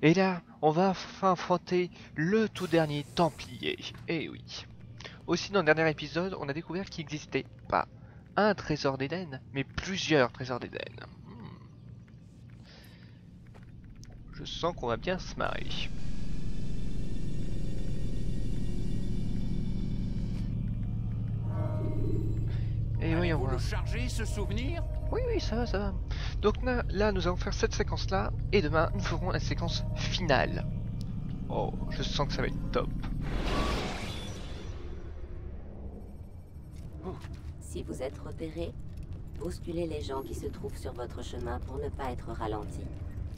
Et là, on va enfin affronter le tout dernier Templier. Eh oui. Aussi, dans le dernier épisode, on a découvert qu'il n'existait pas un trésor d'Éden, mais plusieurs trésors d'Éden. Je sens qu'on va bien se marrer. Et oui, on Allez-vous va... le charger, ce souvenir? Oui, oui, ça va, ça va. Donc là, nous allons faire cette séquence-là, et demain, nous ferons la séquence finale. Oh, je sens que ça va être top. Si vous êtes repéré, bousculez les gens qui se trouvent sur votre chemin pour ne pas être ralenti.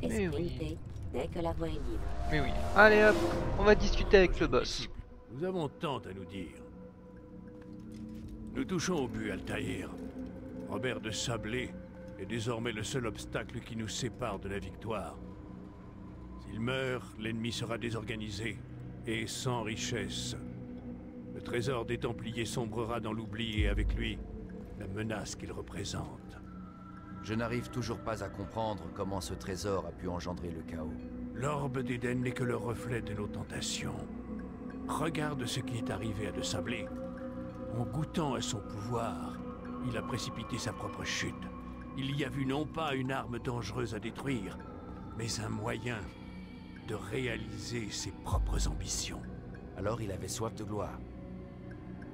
Et Mais sprintez dès que la voie est libre. Mais oui. Allez hop, on va discuter avec le boss. Nous avons tant à nous dire. Nous touchons au but, Altaïr. Robert de Sablé est désormais le seul obstacle qui nous sépare de la victoire. S'il meurt, l'ennemi sera désorganisé et sans richesse. Le trésor des Templiers sombrera dans l'oubli et avec lui, la menace qu'il représente. Je n'arrive toujours pas à comprendre comment ce trésor a pu engendrer le chaos. L'orbe d'Éden n'est que le reflet de nos tentations. Regarde ce qui est arrivé à de Sablé. En goûtant à son pouvoir, il a précipité sa propre chute. Il y a vu non pas une arme dangereuse à détruire, mais un moyen de réaliser ses propres ambitions. Alors il avait soif de gloire.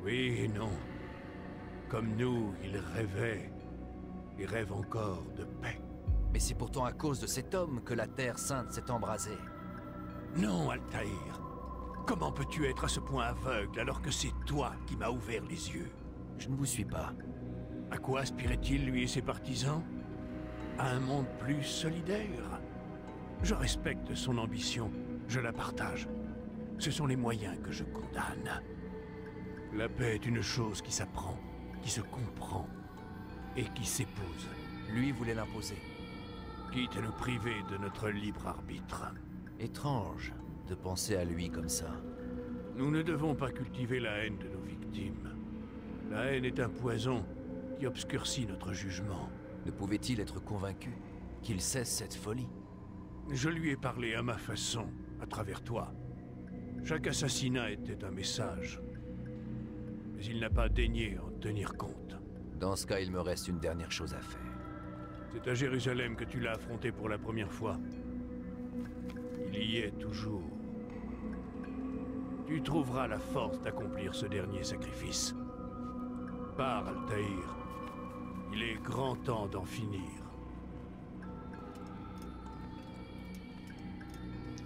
Oui et non. Comme nous, il rêvait, et rêve encore de paix. Mais c'est pourtant à cause de cet homme que la Terre Sainte s'est embrasée. Non, Altaïr. Comment peux-tu être à ce point aveugle alors que c'est toi qui m'as ouvert les yeux? Je ne vous suis pas. À quoi aspirait-il, lui et ses partisans? À un monde plus solidaire? Je respecte son ambition, je la partage. Ce sont les moyens que je condamne. La paix est une chose qui s'apprend, qui se comprend et qui s'épouse. Lui voulait l'imposer. Quitte à nous priver de notre libre arbitre. Étrange de penser à lui comme ça. Nous ne devons pas cultiver la haine de nos victimes. La haine est un poison qui obscurcit notre jugement. Ne pouvait-il être convaincu qu'il cesse cette folie? Je lui ai parlé à ma façon, à travers toi. Chaque assassinat était un message. Mais il n'a pas daigné en tenir compte. Dans ce cas, il me reste une dernière chose à faire. C'est à Jérusalem que tu l'as affronté pour la première fois. Il y est toujours. Tu trouveras la force d'accomplir ce dernier sacrifice. Pars, Altaïr. Il est grand temps d'en finir.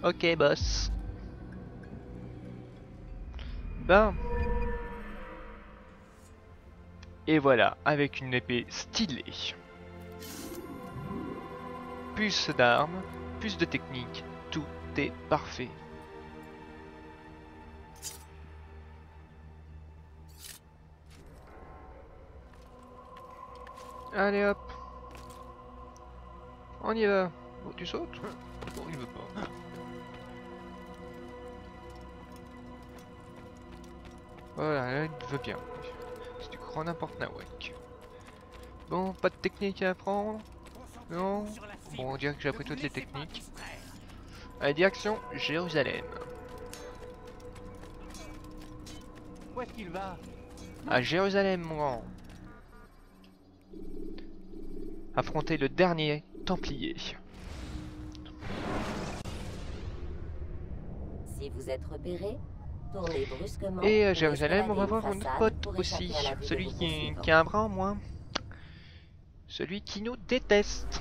Ok, boss. Ben. Et voilà, avec une épée stylée. Plus d'armes, plus de technique, tout est parfait. Allez hop. On y va. Oh, tu sautes? Non, il veut pas. Voilà, là, il veut bien. Si tu crois n'importe nawak. Bon, pas de technique à apprendre. Non. Bon, on dirait que j'ai appris toutes les techniques. Allez, direction Jérusalem. Où est-ce qu'il va? À Jérusalem, mon grand. Affronter le dernier Templier. Si vous êtes repéré, tournez brusquement. Et à pour Jérusalem, on va escalader voir une notre façade pote pour aussi. échapper à la vue de Celui vos qui poursuivants. a un bras en moins. Celui qui nous déteste.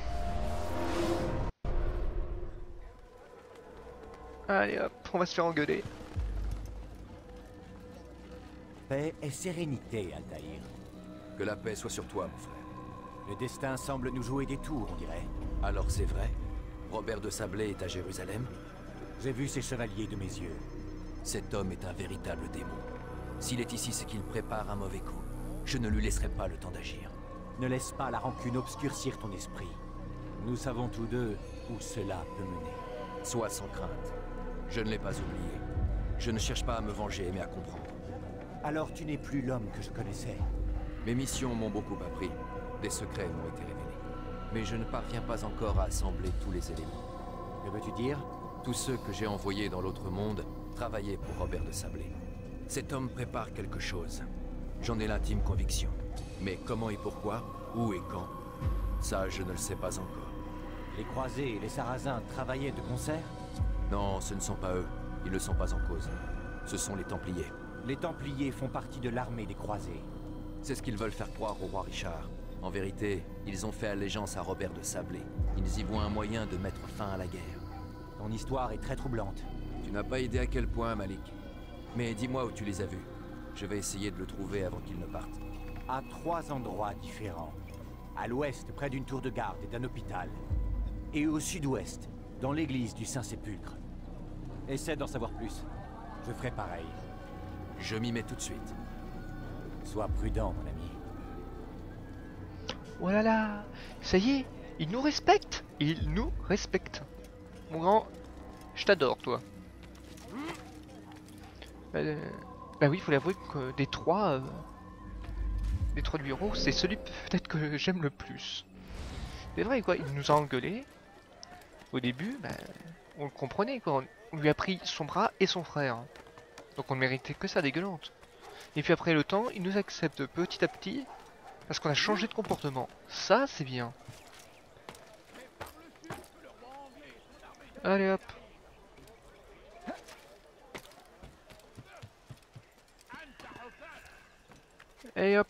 Allez hop, on va se faire engueuler. Paix et sérénité, Altaïr. Que la paix soit sur toi, mon frère. Le destin semble nous jouer des tours, on dirait. Alors c'est vrai? Robert de Sablé est à Jérusalem? J'ai vu ces chevaliers de mes yeux. Cet homme est un véritable démon. S'il est ici, c'est qu'il prépare un mauvais coup. Je ne lui laisserai pas le temps d'agir. Ne laisse pas la rancune obscurcir ton esprit. Nous savons tous deux où cela peut mener. Sois sans crainte. Je ne l'ai pas oublié. Je ne cherche pas à me venger, mais à comprendre. Alors tu n'es plus l'homme que je connaissais. Mes missions m'ont beaucoup appris. Des secrets m'ont été révélés. Mais je ne parviens pas encore à assembler tous les éléments. Que veux-tu dire? Tous ceux que j'ai envoyés dans l'autre monde travaillaient pour Robert de Sablé. Cet homme prépare quelque chose. J'en ai l'intime conviction. Mais comment et pourquoi, où et quand, ça je ne le sais pas encore. Les croisés et les sarrasins travaillaient de concert? Non, ce ne sont pas eux. Ils ne sont pas en cause. Ce sont les Templiers. Les Templiers font partie de l'armée des croisés. C'est ce qu'ils veulent faire croire au roi Richard. En vérité, ils ont fait allégeance à Robert de Sablé. Ils y voient un moyen de mettre fin à la guerre. Ton histoire est très troublante. Tu n'as pas idée à quel point, Malik. Mais dis-moi où tu les as vus. Je vais essayer de le trouver avant qu'il ne parte. À 3 endroits différents. À l'ouest, près d'une tour de garde et d'un hôpital. Et au sud-ouest, dans l'église du Saint-Sépulcre. Essaie d'en savoir plus. Je ferai pareil. Je m'y mets tout de suite. Sois prudent, mon ami. Oh là là, ça y est, il nous respecte. Il nous respecte. Mon grand, je t'adore, toi. Bah oui, il faut l'avouer que des trois du bureau, c'est celui peut-être que j'aime le plus. C'est vrai quoi, il nous a engueulé. Au début, bah, on le comprenait quoi. On lui a pris son bras et son frère. Donc on ne méritait que ça, dégueulante. Et puis après le temps, il nous accepte petit à petit parce qu'on a changé de comportement. Ça, c'est bien. Allez hop. Et hop.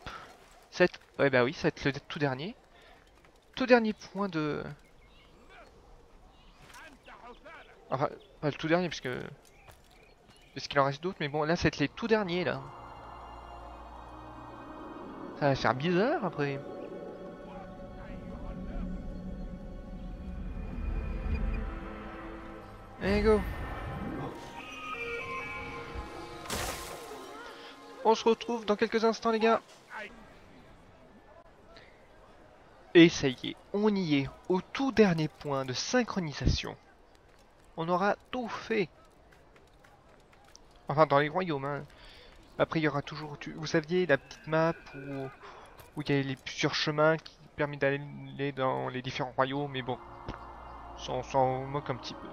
Ouais bah oui, ça va être le tout dernier. Tout dernier point de... Enfin, pas le tout dernier parce que... Parce qu'il en reste d'autres, mais bon, là, ça va être les tout derniers, là. Ça va faire bizarre, après. Allez, go. On se retrouve dans quelques instants, les gars. Et ça y est, on y est, au tout dernier point de synchronisation. On aura tout fait. Enfin, dans les royaumes, hein. Après, il y aura toujours, vous saviez, la petite map où il y a les plusieurs chemins qui permettent d'aller dans les différents royaumes, mais bon, on s'en moque un petit peu.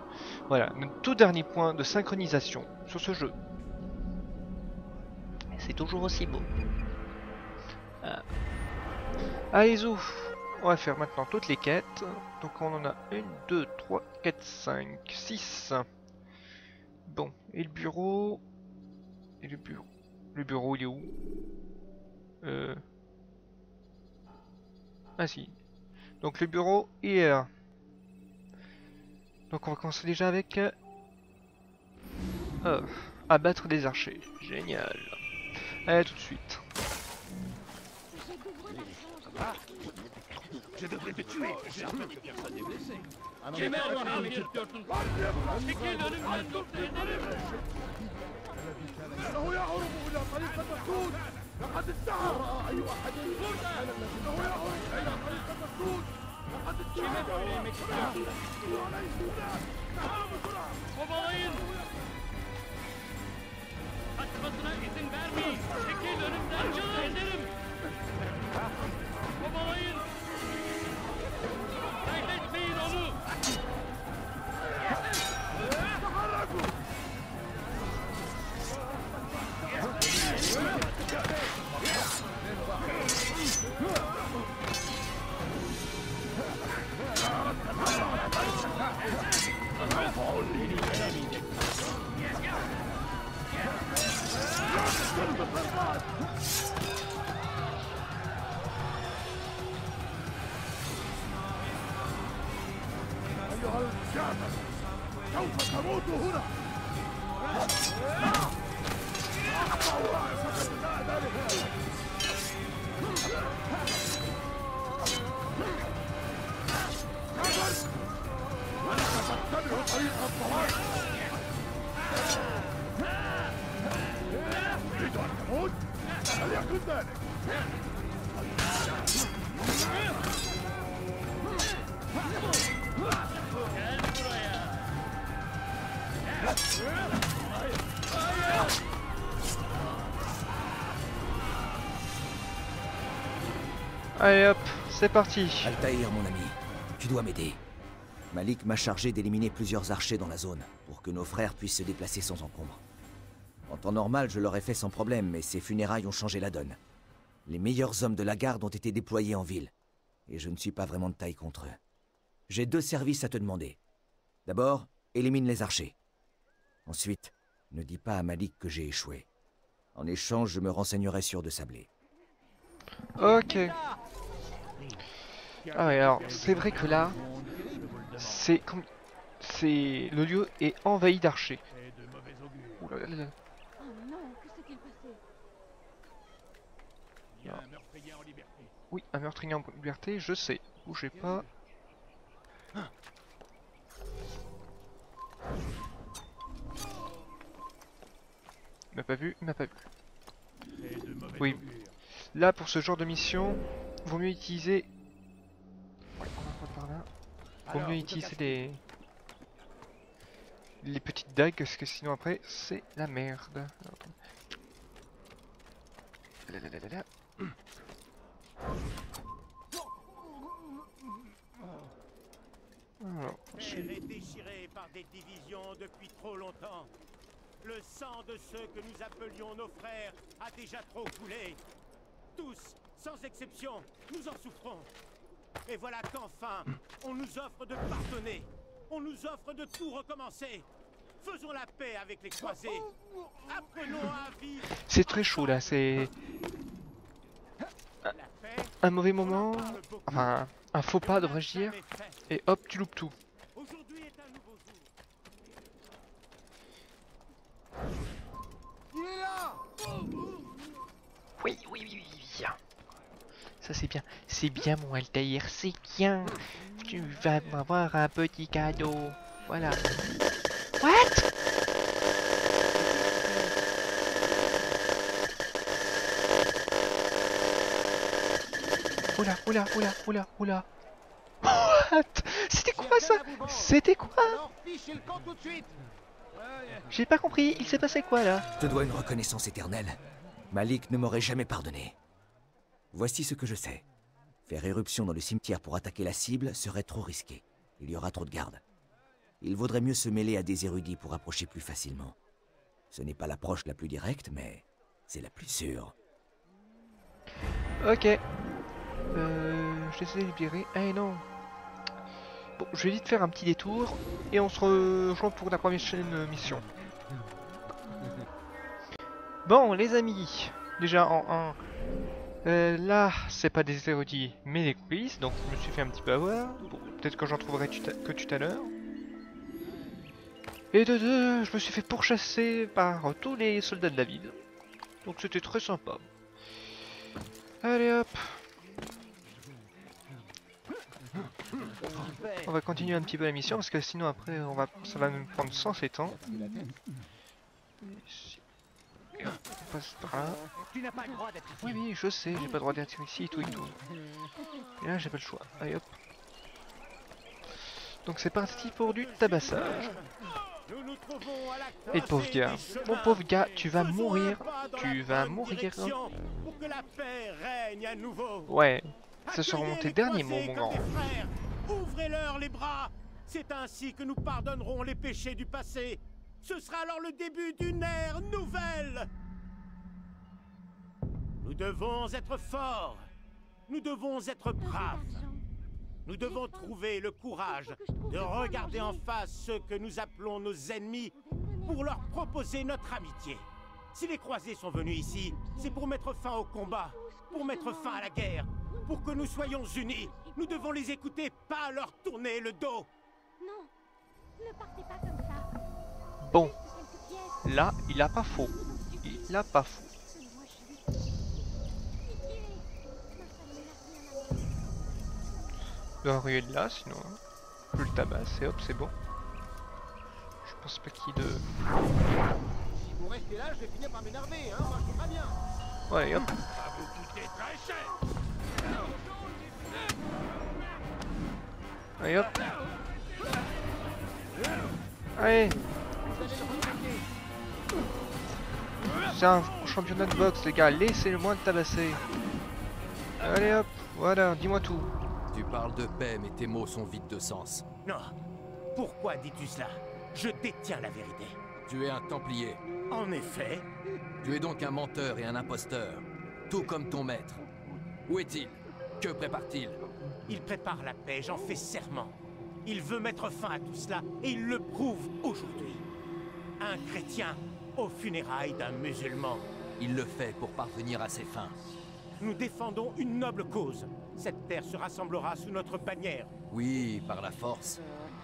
Voilà, notre tout dernier point de synchronisation sur ce jeu. C'est toujours aussi beau. Allez, zou. On va faire maintenant toutes les quêtes. Donc on en a 1, 2, 3, 4, 5, 6. Bon, et le bureau... Et le bureau... Le bureau, il est où? Ah si. Donc le bureau, il est là. Donc on va commencer déjà avec... abattre des archers. Génial. Allez, tout de suite. Je devrais te tuer. J'ai peur que personne n'est blessé. Allez hop, c'est parti. Altaïr, mon ami, tu dois m'aider. Malik m'a chargé d'éliminer plusieurs archers dans la zone, pour que nos frères puissent se déplacer sans encombre. En temps normal, je l'aurais fait sans problème, mais ces funérailles ont changé la donne. Les meilleurs hommes de la garde ont été déployés en ville, et je ne suis pas vraiment de taille contre eux. J'ai 2 services à te demander. D'abord, élimine les archers. Ensuite, ne dis pas à Malik que j'ai échoué. En échange, je me renseignerai sur De Sablé. Ok. Ah ouais, alors c'est vrai que là, c'est comme... le lieu est envahi d'archers. Ouh là là là. Oh non, que s'est-il passé? Il y a un meurtrier en liberté. Oui, un meurtrier en liberté, je sais. Bougez pas. Il m'a pas vu, il m'a pas vu. Oui. Là, pour ce genre de mission, vaut mieux utiliser... Ouais, on va par là. Vaut mieux utiliser les petites dagues, parce que sinon après, c'est la merde. Alors, là, là, là, là, là. Alors, Elle est déchirée par des divisions depuis trop longtemps. Le sang de ceux que nous appelions nos frères a déjà trop coulé. Tous, sans exception, nous en souffrons. Et voilà qu'enfin, on nous offre de pardonner. On nous offre de tout recommencer. Faisons la paix avec les croisés. Apprenons à vivre. c'est très chaud là, c'est La paix, un mauvais on en moment, parle beaucoup. enfin un faux pas devrais-je dire, Jamais fait. et hop, tu loupes tout. Aujourd'hui est un nouveau jour. Oui, oui, oui, oui, bien. Ça c'est bien mon Altaïr, c'est bien. Tu vas m'avoir un petit cadeau, voilà. What? Oula, oula, oula, oula, oula. What? C'était quoi ça? C'était quoi? J'ai pas compris, il s'est passé quoi là? Je te dois une reconnaissance éternelle. Malik ne m'aurait jamais pardonné. Voici ce que je sais. Faire éruption dans le cimetière pour attaquer la cible serait trop risqué. Il y aura trop de gardes. Il vaudrait mieux se mêler à des érudits pour approcher plus facilement. Ce n'est pas l'approche la plus directe, mais c'est la plus sûre. Ok. Je les ai libérés. Eh non. Bon, je vais vite faire un petit détour et on se rejoint pour la première chaîne mission. Bon, les amis, déjà en 1, là, c'est pas des érudits, mais des coulisses, donc je me suis fait un petit peu avoir. Bon, peut-être que j'en trouverai que tout à l'heure. Et de 2, je me suis fait pourchasser par tous les soldats de la ville. Donc c'était très sympa. Allez hop. On va continuer un petit peu la mission parce que sinon après ça va nous prendre 107 ans. Et hop, on passe par là. Tu n'as pas le droit d'être ici. Oui oui je sais, j'ai pas le droit d'être ici et tout et tout. Et là j'ai pas le choix. Allez hop. Donc c'est parti pour du tabassage. Nous nous trouvons à la Et le pauvre croisée gars, des mon chemins. pauvre gars, tu vas Faisons mourir. un pas dans Tu la vas bonne mourir. direction pour que la paix règne à nouveau. Ouais, ça sera Accueillez mon les dernier mot croisés mon comme grand. des frères. Ouvrez-leur les bras. C'est ainsi que nous pardonnerons les péchés du passé. Ce sera alors le début d'une ère nouvelle. Nous devons être forts. Nous devons être braves. Nous devons trouver le courage de regarder en face ceux que nous appelons nos ennemis pour leur proposer notre amitié. Si les croisés sont venus ici, c'est pour mettre fin au combat, pour mettre fin à la guerre, pour que nous soyons unis. Nous devons les écouter, pas leur tourner le dos. Non, ne partez pas comme ça. Bon, Quelques pièces. là il a pas faux. Il a pas faux. Moi, je suis pitié. Le ruelle là sinon. Je le tabasse et hop c'est bon. Je pense pas qu'il de... Si vous restez là, je vais finir par m'énerver, hein. Moi, je suis pas bien. Ouais hop. À vous coûter très cher. Allez hop. Allez. C'est un championnat de boxe les gars, laissez-le-moi le tabasser. Allez hop, voilà, dis-moi tout. Tu parles de paix, mais tes mots sont vides de sens. Non, Pourquoi dis-tu cela? Je détiens la vérité. Tu es un Templier. En effet, Tu es donc un menteur et un imposteur. Tout comme ton maître. Où est-il? Que prépare-t-il? il prépare la paix, j'en fais serment. Il veut mettre fin à tout cela, et il le prouve aujourd'hui. Un chrétien aux funérailles d'un musulman. Il le fait pour parvenir à ses fins. Nous défendons une noble cause. Cette terre se rassemblera sous notre bannière. Oui, par la force.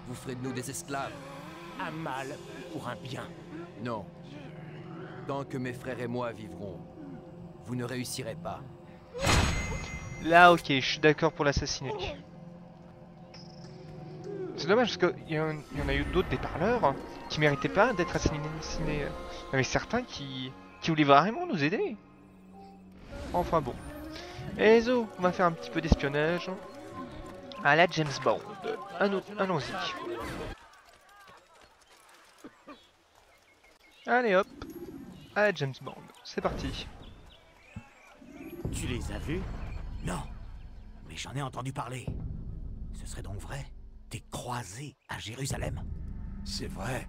Vous ferez de nous des esclaves. Un mal pour un bien. Non. Tant que mes frères et moi vivrons, vous ne réussirez pas. Là, ok, je suis d'accord pour l'assassiner. C'est dommage parce qu'il y en a eu d'autres, des parleurs, qui méritaient pas d'être assassinés. Il y en avait certains qui voulaient vraiment nous aider. Enfin bon. Et zo, on va faire un petit peu d'espionnage. À la James Bond. Allons-y. Allez hop. À la James Bond. C'est parti. Tu les as vus? Non, mais j'en ai entendu parler. Ce serait donc vrai? Des croisés à Jérusalem. C'est vrai.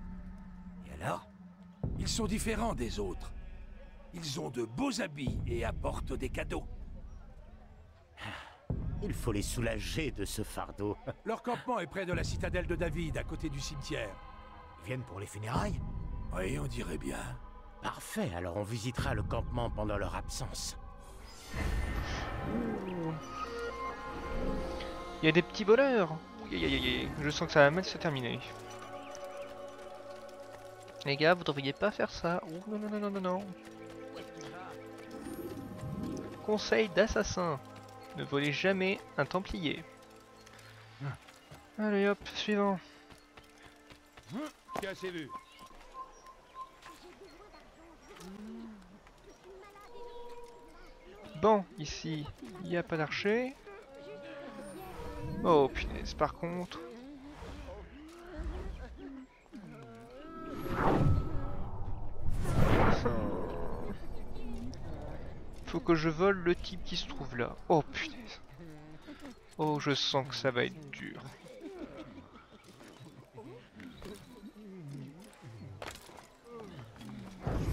Et alors? Ils sont différents des autres. Ils ont de beaux habits et apportent des cadeaux. Il faut les soulager de ce fardeau. Leur campement est près de la citadelle de David, à côté du cimetière. Ils viennent pour les funérailles? Oui, on dirait bien. Parfait, alors on visitera le campement pendant leur absence. Il y a des petits voleurs. Je sens que ça va mal se terminer. Les gars, vous devriez pas faire ça. Oh, non, non, non, non, non, non. Conseil d'assassin. Ne volez jamais un templier. Allez hop, suivant. Cassez vu. Bon, ici, il n'y a pas d'archer. Oh punaise, par contre... Faut que je vole le type qui se trouve là. Oh punaise. Oh, je sens que ça va être dur.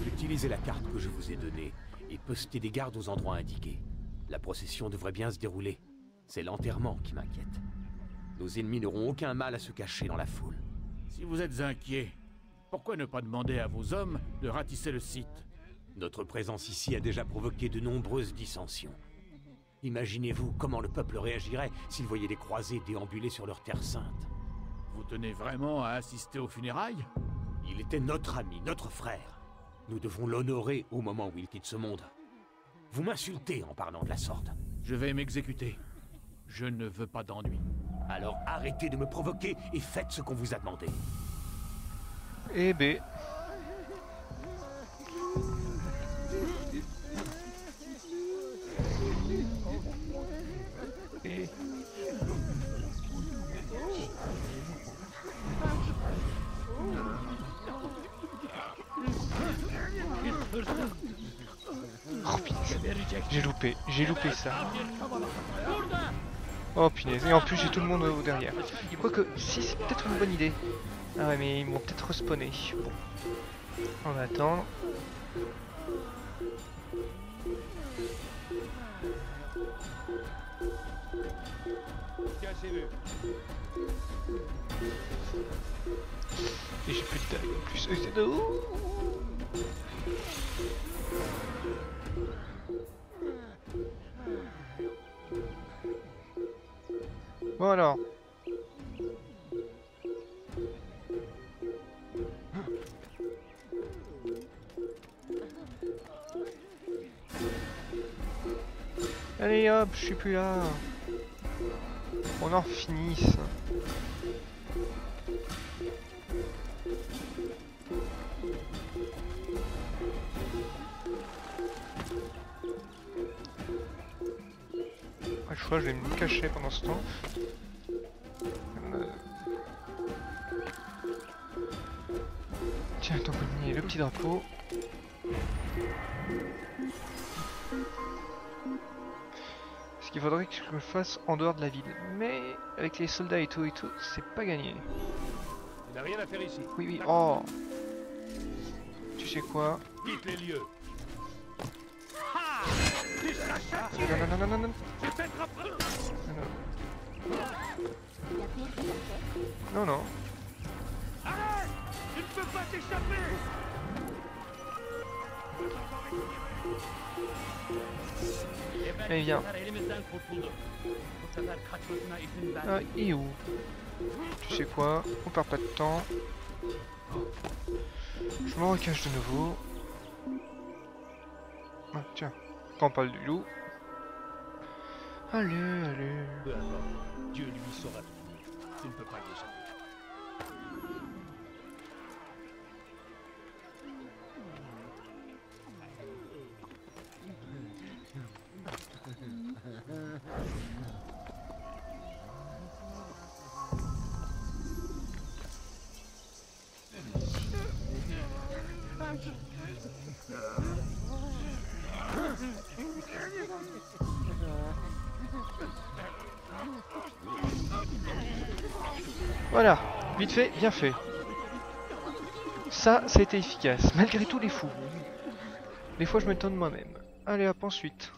Utilisez la carte que je vous ai donnée et postez des gardes aux endroits indiqués. La procession devrait bien se dérouler. C'est l'enterrement qui m'inquiète. Nos ennemis n'auront aucun mal à se cacher dans la foule. Si vous êtes inquiet, pourquoi ne pas demander à vos hommes de ratisser le site? Notre présence ici a déjà provoqué de nombreuses dissensions. Imaginez-vous comment le peuple réagirait s'il voyait des croisés déambuler sur leur terre sainte. Vous tenez vraiment à assister aux funérailles? Il était notre ami, notre frère. Nous devons l'honorer au moment où il quitte ce monde. Vous m'insultez en parlant de la sorte. Je vais m'exécuter. Je ne veux pas d'ennui. Alors arrêtez de me provoquer et faites ce qu'on vous a demandé. Eh ben... Et... Oh punaise, j'ai loupé ça. Oh punaise, et en plus j'ai tout le monde derrière. Quoique, si c'est peut-être une bonne idée. Ah ouais, mais ils m'ont peut-être respawné. Bon, on va attendre. Et j'ai plus de dague en plus. C'est de ouf. Bon alors. Allez hop, je suis plus là. On en finisse. Je crois que je vais me cacher pendant ce temps. Tiens, tant qu'on y est, le petit drapeau. Ce qu'il faudrait que je le fasse en dehors de la ville. Mais avec les soldats et tout, c'est pas gagné. n'a rien à faire ici. Oui, oui, oh. Tu sais quoi? Quitte les lieux. Non, non, non, non, non, non. Non, non. Arrête! Tu ne peux pas t'échapper! Allez, viens. Ah, et où? Tu sais quoi? On perd pas de temps. Je me recache de nouveau. Ah, tiens. Quand on parle du loup. Allez, allez. Peu importe. Dieu lui saura te punir. Tu ne peux pas l'échapper. Voilà, vite fait, bien fait. Ça, c'était efficace, malgré tous les fous. Des fois, je m'étonne moi-même. Allez, hop, ensuite.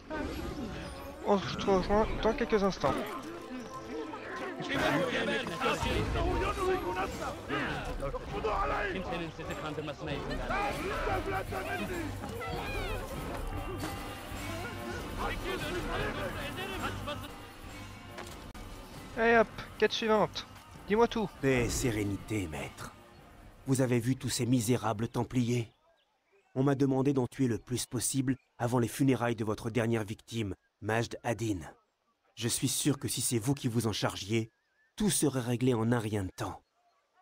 On se rejoint dans quelques instants. Allez hop, quête suivante. Dis-moi tout. Paix et sérénité, maître. Vous avez vu tous ces misérables Templiers? On m'a demandé d'en tuer le plus possible avant les funérailles de votre dernière victime, Majd Adin. Je suis sûr que si c'est vous qui vous en chargiez, tout serait réglé en un rien de temps.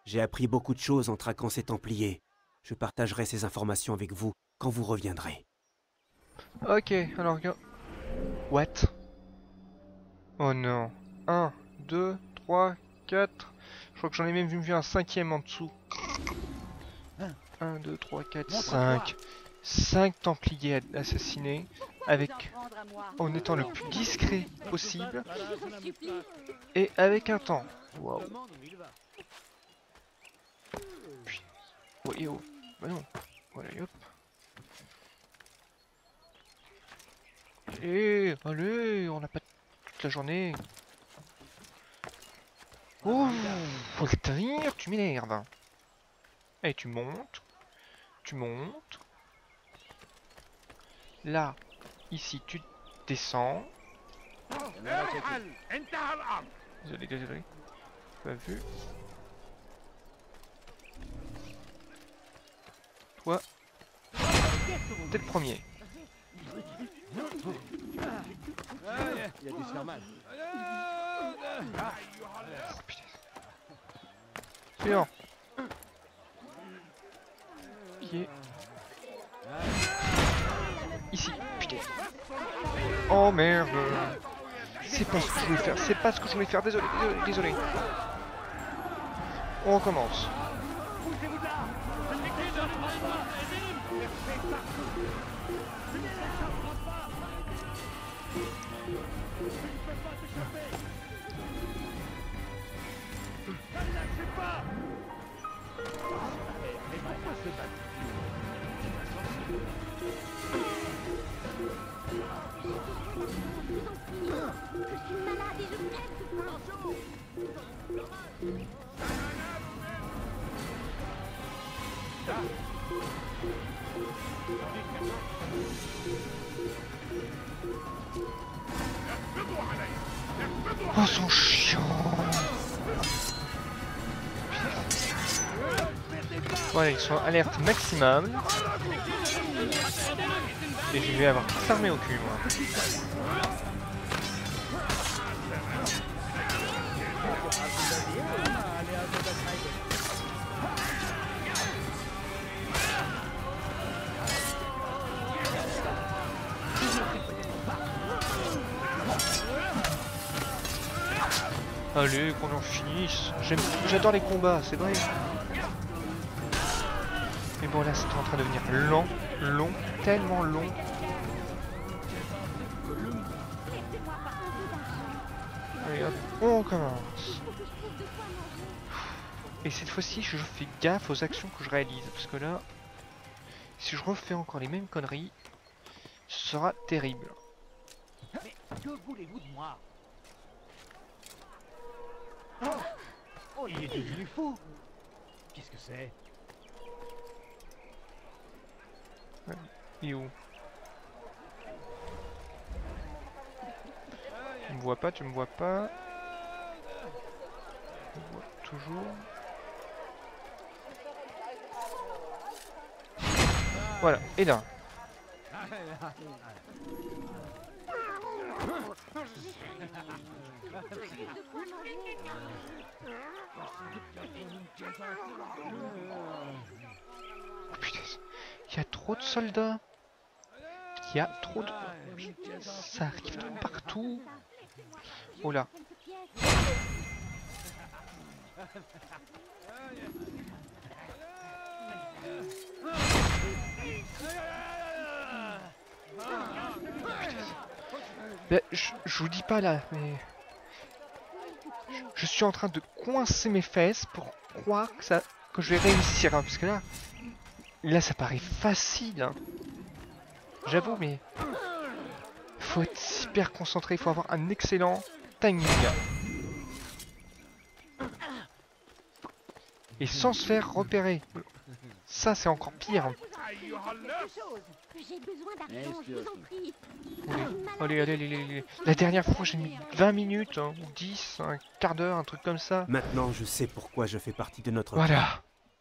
J'ai appris beaucoup de choses en traquant ces Templiers. Je partagerai ces informations avec vous quand vous reviendrez. Ok, alors... What? Oh non. 1, 2, 3, 4... Je crois que j'en ai même vu un cinquième en dessous. 1, 2, 3, 4, 5. 5 Templiers assassinés. Avec... En étant le plus discret possible. Et avec un temps. Waouh. Oui, oh. Bah non. Voilà, hop. Allez, on n'a pas toute la journée. Oh, faut le tenir, tu m'énerves. Et tu montes. Tu montes. Là, ici, tu descends. Désolé, désolé. Pas vu. Toi. T'es le premier. Il y a du surmal. Oh, putain. Suivant. Qui est ici. Putain. Oh merde. C'est pas ce que je voulais faire. C'est pas ce que je voulais faire. Désolé, désolé, désolé. On recommence. Oh, son chiant. Voilà, ils sont alerte maximum. Et je vais avoir toute l'armée au cul, moi. Allez, qu'on en finisse. J'adore les combats, c'est vrai. Mais bon, là, c'est en train de devenir long, tellement long. Allez, hop, on commence. Et cette fois-ci, je fais gaffe aux actions que je réalise. Parce que là, si je refais encore les mêmes conneries, ce sera terrible. Mais que voulez-vous de moi? Oh, il est devenu fou. Qu'est-ce que c'est? Et où? Tu me vois pas, tu me vois pas. Tu me vois toujours. Voilà, et là. Oh, putain, il y a trop de soldats. Il y a trop de... Ça arrive de partout. Oh là. Ben, je vous dis pas là, mais... Je suis en train de coincer mes fesses pour croire que je vais réussir, hein, parce que là ça paraît facile, hein. J'avoue, mais faut être super concentré, il faut avoir un excellent timing. Et sans se faire repérer. Ça c'est encore pire. J'ai besoin d'argent, je vous en prie. Allez. La dernière fois j'ai mis 20 minutes, hein, ou 10, un quart d'heure, un truc comme ça. Maintenant, je sais pourquoi je fais partie de notre Voilà. clan.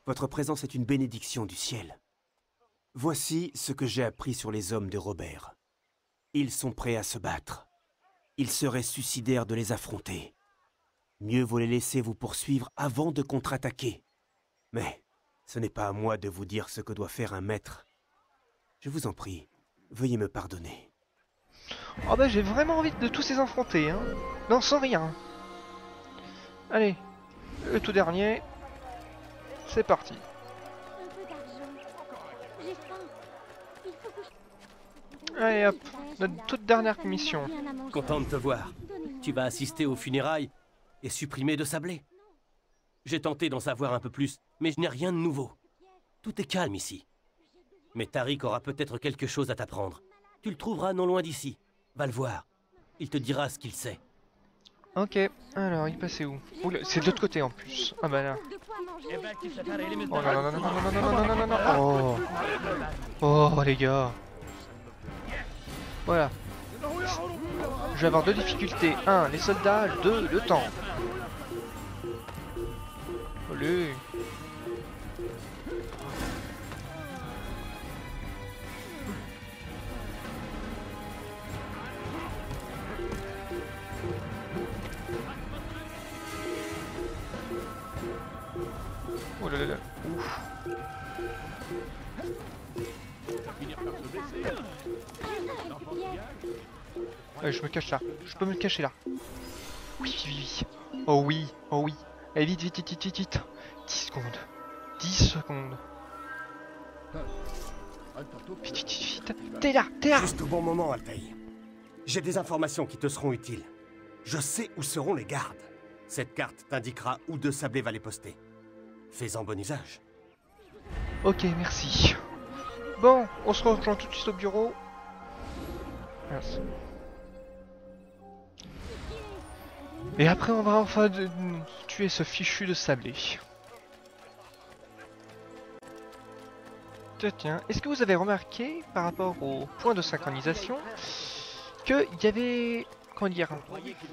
Votre présence est une bénédiction du ciel. Voici ce que j'ai appris sur les hommes de Robert. Ils sont prêts à se battre. Il serait suicidaire de les affronter. Mieux vaut les laisser vous poursuivre avant de contre-attaquer. Mais ce n'est pas à moi de vous dire ce que doit faire un maître. Je vous en prie, veuillez me pardonner. Oh bah j'ai vraiment envie de tous les affronter, hein. Non, sans rien. Allez, le tout dernier. C'est parti. Un peu d'argent. J'ai faim. Il faut que je... Allez hop, notre toute dernière mission. Content de te voir. Tu vas assister aux funérailles et supprimer de Sablé. J'ai tenté d'en savoir un peu plus, mais je n'ai rien de nouveau. Tout est calme ici. Mais Tariq aura peut-être quelque chose à t'apprendre. Tu le trouveras non loin d'ici. Va le voir. Il te dira ce qu'il sait. Ok, alors il passait où? Oula, c'est de l'autre côté en plus. Ah bah là. Oh non non non non non non non non non non. Oh. Oh les gars. Voilà. Je vais avoir deux difficultés. 1, les soldats. 2, le temps. Allez. Oh là là là. Ouf. Allez, je me cache là. Je peux me cacher là. Oui. Oh oui. Allez, vite. 10 secondes. 10 secondes. Vite. T'es là. Juste au bon moment, Altaïr. J'ai des informations qui te seront utiles. Je sais où seront les gardes. Cette carte t'indiquera où De Sablé va les poster. Fais-en bon usage. Ok, merci. Bon, on se rejoint tout de suite au bureau. Merci. Et après, on va enfin tuer ce fichu De Sablé. Tiens, est-ce que vous avez remarqué, par rapport au point de synchronisation, qu'il y avait... Comment dire?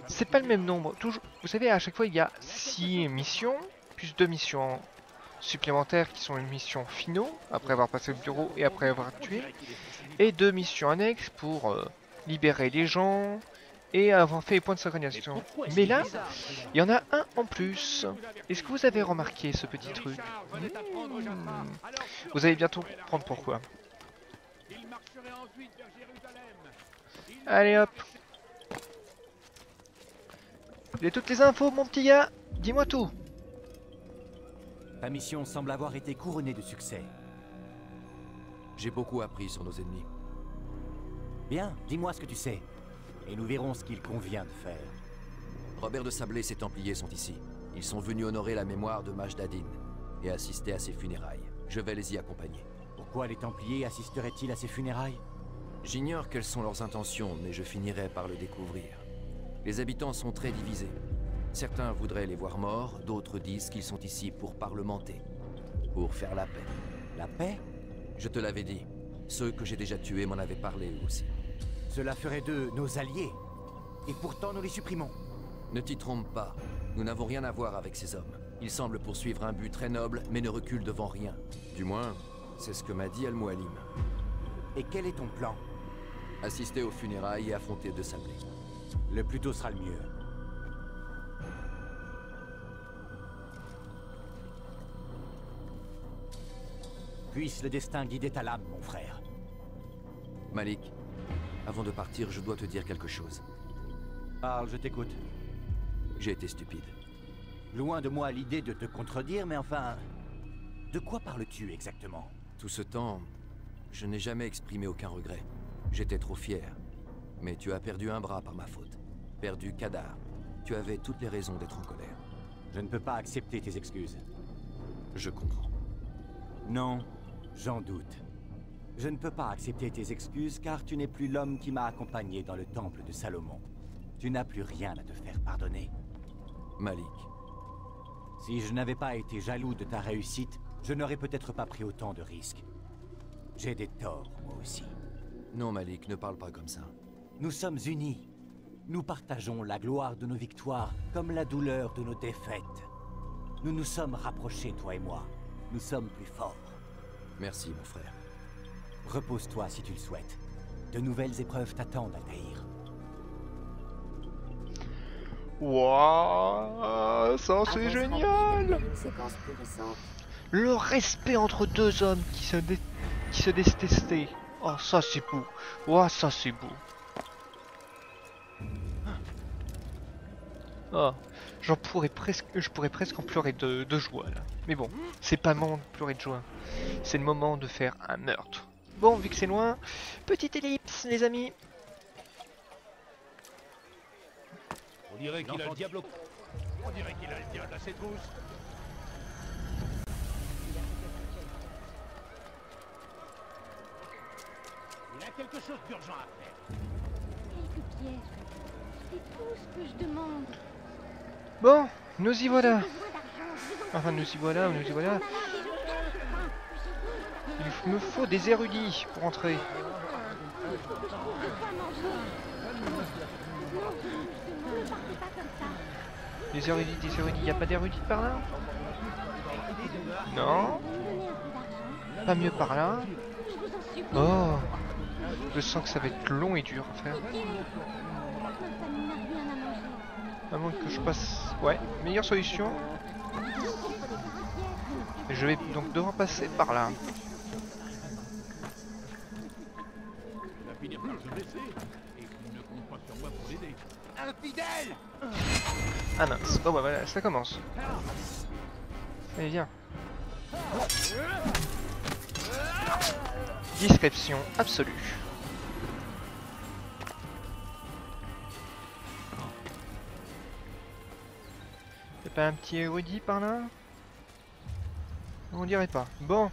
C'est pas le même nombre. Toujours, vous savez, à chaque fois, il y a 6 missions, plus 2 missions supplémentaires qui sont les missions finaux, après avoir passé le bureau et après avoir tué, et 2 missions annexes pour libérer les gens et avoir fait les points de synchronisation. Mais là, il y en a un en plus. Est-ce que vous avez remarqué ce petit truc? Vous allez bientôt comprendre pourquoi. Allez hop. J'ai toutes les infos, mon petit gars. Dis-moi tout. Ta mission semble avoir été couronnée de succès. J'ai beaucoup appris sur nos ennemis. Bien, dis-moi ce que tu sais. Et nous verrons ce qu'il convient de faire. Robert de Sablé et ses Templiers sont ici. Ils sont venus honorer la mémoire de Majd Adin et assister à ses funérailles. Je vais les y accompagner. Pourquoi les Templiers assisteraient-ils à ces funérailles? J'ignore quelles sont leurs intentions, mais je finirai par le découvrir. Les habitants sont très divisés. Certains voudraient les voir morts, d'autres disent qu'ils sont ici pour parlementer, pour faire la paix. La paix? Je te l'avais dit. Ceux que j'ai déjà tués m'en avaient parlé eux aussi. Cela ferait d'eux nos alliés. Et pourtant nous les supprimons. Ne t'y trompe pas. Nous n'avons rien à voir avec ces hommes. Ils semblent poursuivre un but très noble, mais ne reculent devant rien. Du moins, c'est ce que m'a dit Al-Mualim. Et quel est ton plan? Assister aux funérailles et affronter de Sablé. Le plus tôt sera le mieux. Puisse le destin guider ta lame, mon frère. Malik, avant de partir, je dois te dire quelque chose. Parle, je t'écoute. J'ai été stupide. Loin de moi l'idée de te contredire, mais enfin... De quoi parles-tu exactement? Tout ce temps, je n'ai jamais exprimé aucun regret. J'étais trop fier. Mais tu as perdu un bras par ma faute. Perdu Kadar. Tu avais toutes les raisons d'être en colère. Je ne peux pas accepter tes excuses. Je comprends. Non, j'en doute. Je ne peux pas accepter tes excuses car tu n'es plus l'homme qui m'a accompagné dans le temple de Salomon. Tu n'as plus rien à te faire pardonner. Malik. Si je n'avais pas été jaloux de ta réussite, je n'aurais peut-être pas pris autant de risques. J'ai des torts, moi aussi. Non, Malik, ne parle pas comme ça. Nous sommes unis. Nous partageons la gloire de nos victoires comme la douleur de nos défaites. Nous nous sommes rapprochés, toi et moi. Nous sommes plus forts. Merci, mon frère. Repose-toi si tu le souhaites. De nouvelles épreuves t'attendent, Altaïr. Waouh, ça c'est génial! Le respect entre deux hommes qui se détestaient. Oh, ça c'est beau. Oh, ça c'est beau. Oh, je pourrais presque en pleurer de joie là. Mais bon, c'est pas le moment de pleurer de joie. C'est le moment de faire un meurtre. Bon, vu que c'est loin, petite ellipse les amis. On dirait qu'il a le diable au... On dirait qu'il a le diable à ses trousses. Il a quelque chose d'urgent à faire. Quelques pièges. C'est tout ce que je demande. Bon, nous y voilà. Enfin, nous y voilà. Il me faut des érudits pour entrer. Des érudits, y a pas d'érudits par là? Non. Pas mieux par là. Oh, je sens que ça va être long et dur à faire. À moins que je passe... Ouais, meilleure solution. Je vais donc devoir passer par là. Infidèle! Ah mince, bon bah voilà, ça commence. Allez, viens. Discrétion absolue. Y'a pas un petit érudit par là? On dirait pas. Bon.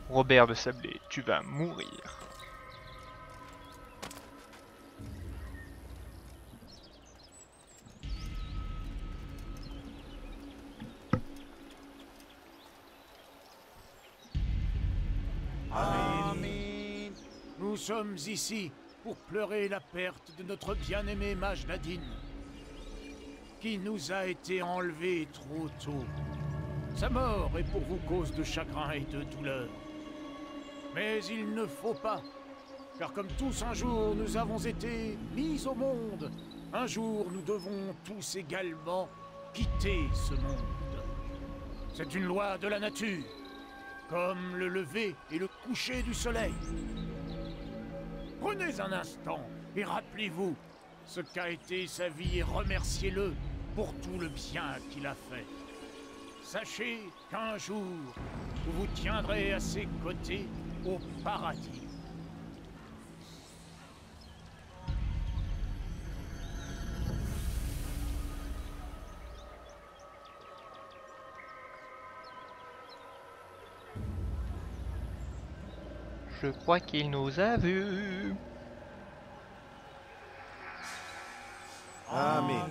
Robert de Sablé, tu vas mourir. Amen. Nous sommes ici pour pleurer la perte de notre bien-aimé Majd Adin, qui nous a été enlevé trop tôt. Sa mort est pour vous cause de chagrin et de douleur. Mais il ne faut pas, car comme tous un jour nous avons été mis au monde, un jour nous devons tous également quitter ce monde. C'est une loi de la nature, comme le lever et le coucher du soleil. Prenez un instant et rappelez-vous ce qu'a été sa vie et remerciez-le pour tout le bien qu'il a fait. Sachez qu'un jour, vous vous tiendrez à ses côtés au paradis. Je crois qu'il nous a vus. Amen.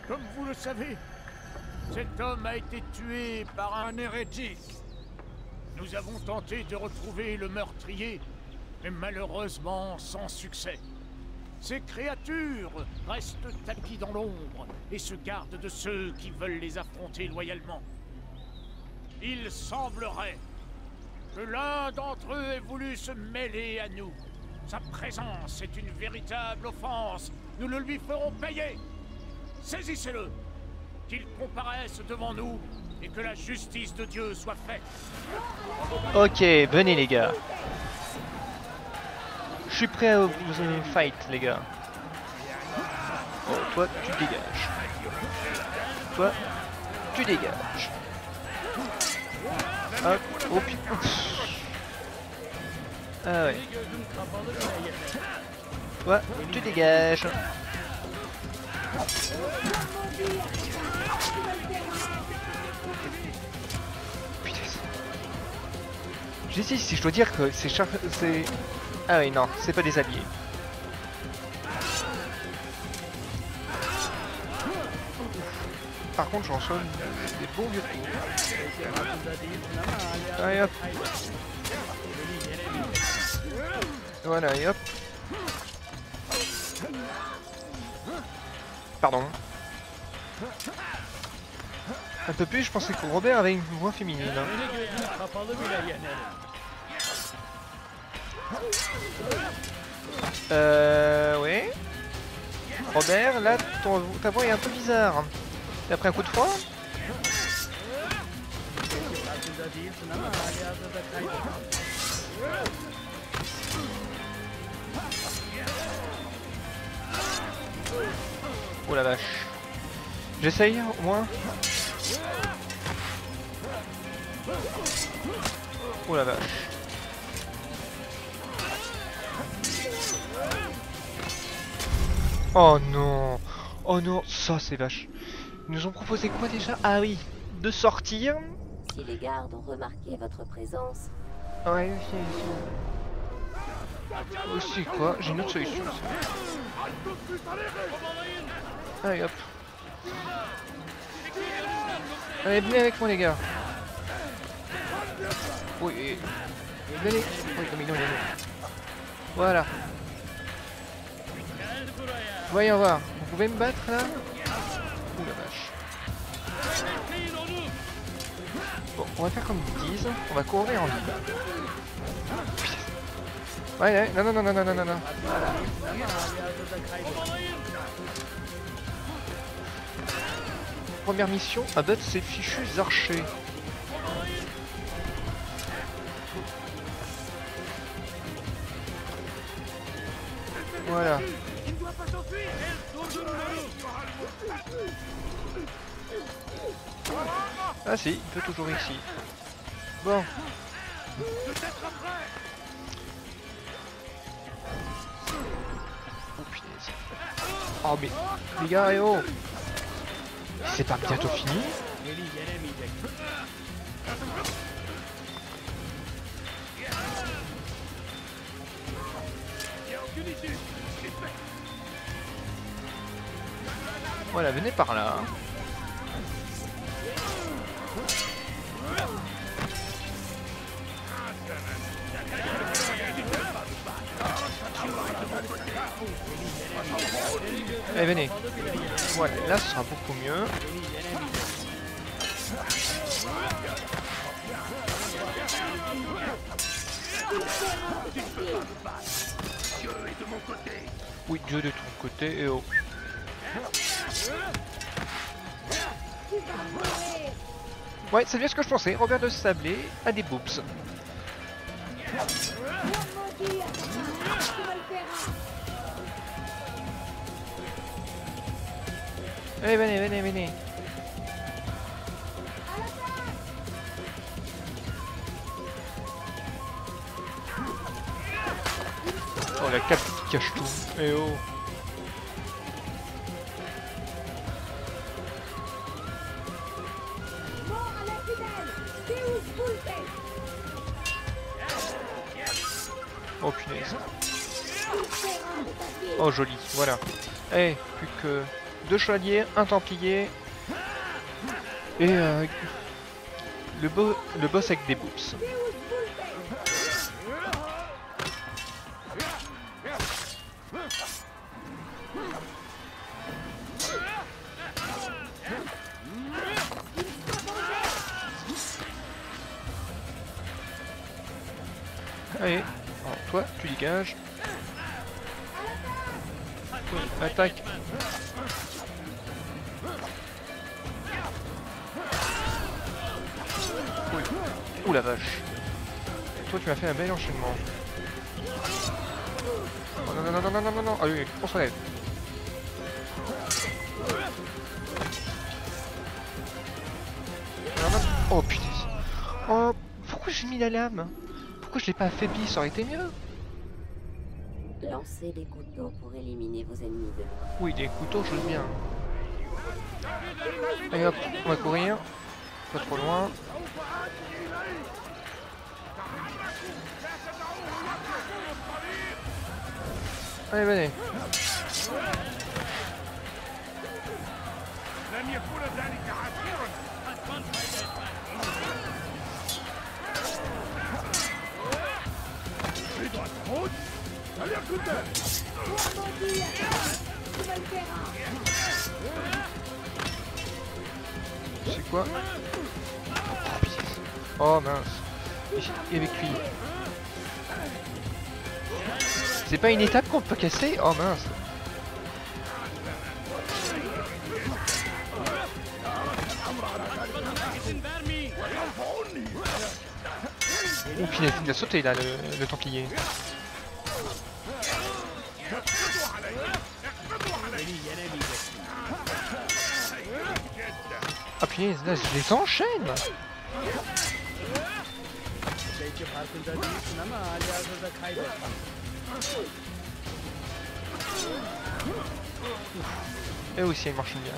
Comme vous le savez, cet homme a été tué par un hérétique. Nous avons tenté de retrouver le meurtrier, mais malheureusement sans succès. Ces créatures restent tapies dans l'ombre et se gardent de ceux qui veulent les affronter loyalement. Il semblerait que l'un d'entre eux ait voulu se mêler à nous. Sa présence est une véritable offense. Nous le lui ferons payer. Saisissez-le, qu'il comparaisse devant nous et que la justice de Dieu soit faite. Ok, venez les gars. Je suis prêt à vous fight les gars. Oh, toi tu dégages. Toi tu dégages. Hop, oh putain. Ah ouais. Toi tu dégages. Putain. J'hésite si je dois dire que c'est Ah oui non, c'est pas des alliés. Par contre j'en sonne des bons vieux coups. Allez hop. Voilà et hop. Pardon. Un peu plus, je pensais que Robert avait une voix féminine. Oui. Robert, là, ta voix est un peu bizarre. T'as pris un coup de froid? Oh la vache. J'essaye au moins. Oh la vache. Oh non. Oh non, ça c'est vache. Ils nous ont proposé quoi déjà? Ah oui, de sortir. Si les gardes ont remarqué votre présence... Ouais, aussi quoi? J'ai une autre solution. Allez hop. Allez, venez avec moi les gars. Oui, venez. Oui, comme il est. Voilà. Voyons voir. Vous pouvez me battre là? Ouh la vache. Bon, on va faire comme ils disent. On va courir en ville. Ouais, non. Voilà. Première mission, abattre ces fichus archers. Voilà. Ah si, il peut toujours ici. Bon. Oh punaise. Oh mais les gars, oh. C'est pas bientôt fini? Voilà, venez par là. Allez, venez. Voilà, là ce sera beaucoup mieux. Oui, Dieu de ton côté et oh. Ouais, c'est bien ce que je pensais. Robert de Sablé a des boobs. Allez, venez. Oh, la cape qui cache tout. Eh oh. Oh punaise. Oh joli, voilà. Eh, plus que 2 chevaliers, un templier. Et le boss avec des boobs. Allez, alors, toi tu dégages. Toi, attaque. Oui. Ouh la vache. Toi tu m'as fait un bel enchaînement. Oh non non non non non non non. Ah oui, on se relève. Oh putain. Oh, pourquoi j'ai mis la lame? Pourquoi je l'ai pas affaibli? Ça aurait été mieux. Lancez des couteaux pour éliminer vos ennemis de loin. Oui, des couteaux, je veux bien. Allez hop, on va courir. Pas trop loin. Allez, venez. C'est quoi? Oh mince. Et avec lui. C'est pas une étape qu'on peut casser? Oh mince. Oh punaise, il a sauté là le templier. Ah punaise, là je les enchaîne. Et aussi elle marche bien.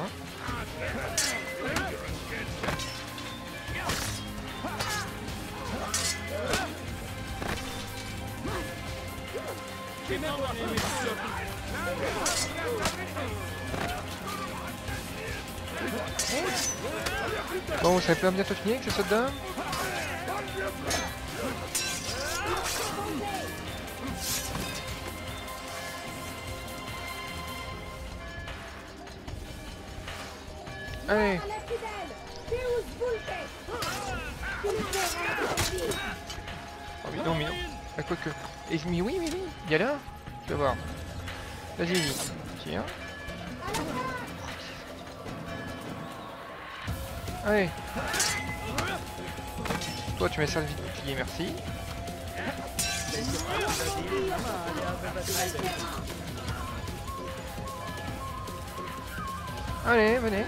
Bon, ça peut bientôt finir avec ce soldat. Allez. Oh mais non, mais non. Ah, quoi que. Et mais oui, il y a là. Tu vas voir. Vas-y, tiens. Allez. Toi, tu m'as servi de bouclier, merci. Allez, venez.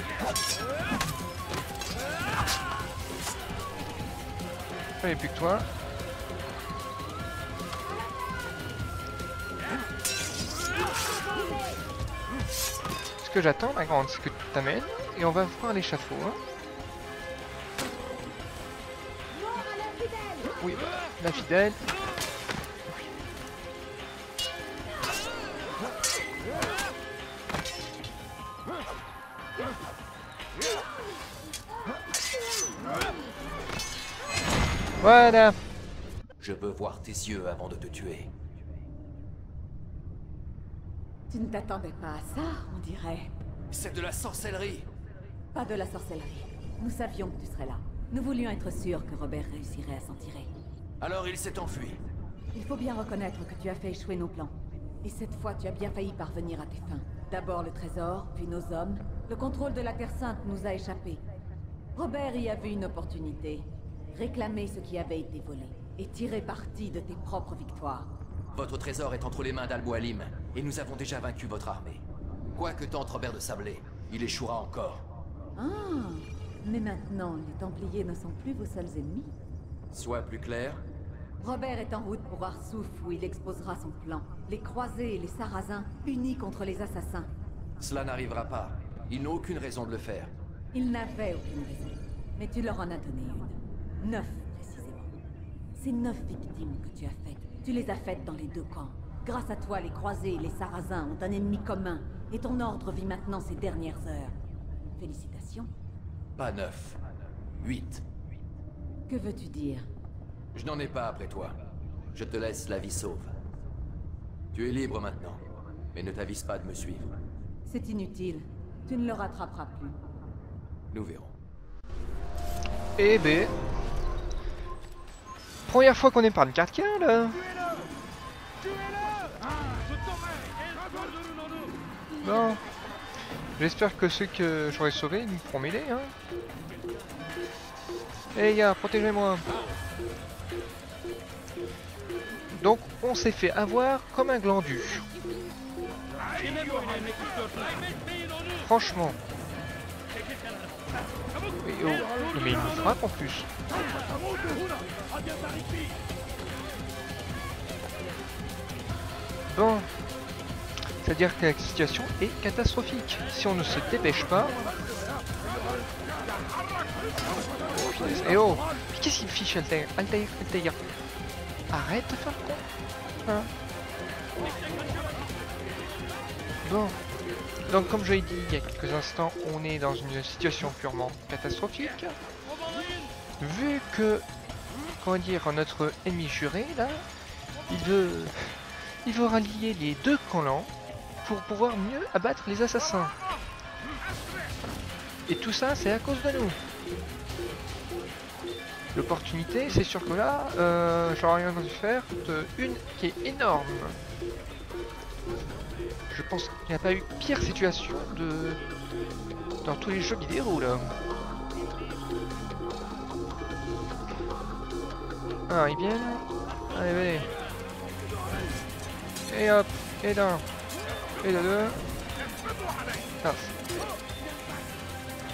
Allez, plus que toi. Ce que j'attends, ma grande, c'est que tu t'amènes et on va voir l'échafaud. Hein. Oui, bah, la fidèle. Voilà. Je veux voir tes yeux avant de te tuer. Tu ne t'attendais pas à ça, on dirait. C'est de la sorcellerie. Pas de la sorcellerie. Nous savions que tu serais là. Nous voulions être sûrs que Robert réussirait à s'en tirer. Alors il s'est enfui. Il faut bien reconnaître que tu as fait échouer nos plans. Et cette fois, tu as bien failli parvenir à tes fins. D'abord le trésor, puis nos hommes. Le contrôle de la Terre Sainte nous a échappé. Robert y a vu une opportunité. Réclamer ce qui avait été volé. Et tirer parti de tes propres victoires. Votre trésor est entre les mains d'Al-Mualim, et nous avons déjà vaincu votre armée. Quoi que tente Robert de Sablé, il échouera encore. Ah, mais maintenant, les Templiers ne sont plus vos seuls ennemis. Sois plus clair. Robert est en route pour Arsouf, où il exposera son plan. Les croisés et les sarrasins, unis contre les assassins. Cela n'arrivera pas. Ils n'ont aucune raison de le faire. Ils n'avaient aucune raison. Mais tu leur en as donné une. 9, précisément. Ces 9 victimes que tu as faites Tu les as faites dans les deux camps. Grâce à toi, les croisés et les sarrasins ont un ennemi commun, et ton ordre vit maintenant ses dernières heures. Félicitations. Pas 9. 8. Que veux-tu dire? Je n'en ai pas après toi. Je te laisse la vie sauve. Tu es libre maintenant, mais ne t'avise pas de me suivre. C'est inutile. Tu ne le rattraperas plus. Nous verrons. Eh ben... Première fois qu'on épargne quelqu'un, là. Bon. J'espère que ceux que j'aurais sauvés nous feront mêler, hein. Eh les gars, protégez-moi. Donc, on s'est fait avoir comme un glandu. Franchement. Mais, oh, mais il nous frappe en plus. Bon. C'est-à-dire que la situation est catastrophique. Si on ne se dépêche pas... Eh oh! Qu'est-ce qu'il fiche, Altair? Altair. Arrête de faire le con. Hein? Bon. Donc comme je l'ai dit il y a quelques instants, on est dans une situation purement catastrophique. Vu que, comment dire, notre ennemi juré, là, il veut rallier les deux clans pour pouvoir mieux abattre les assassins. Et tout ça, c'est à cause de nous. L'opportunité, c'est sûr que là, j'aurais rien à faire de une qui est énorme. Je pense qu'il n'y a pas eu pire situation dans tous les jeux vidéo là. Ah, ils viennent. Allez, allez. Et hop, et d'un. Et de deux.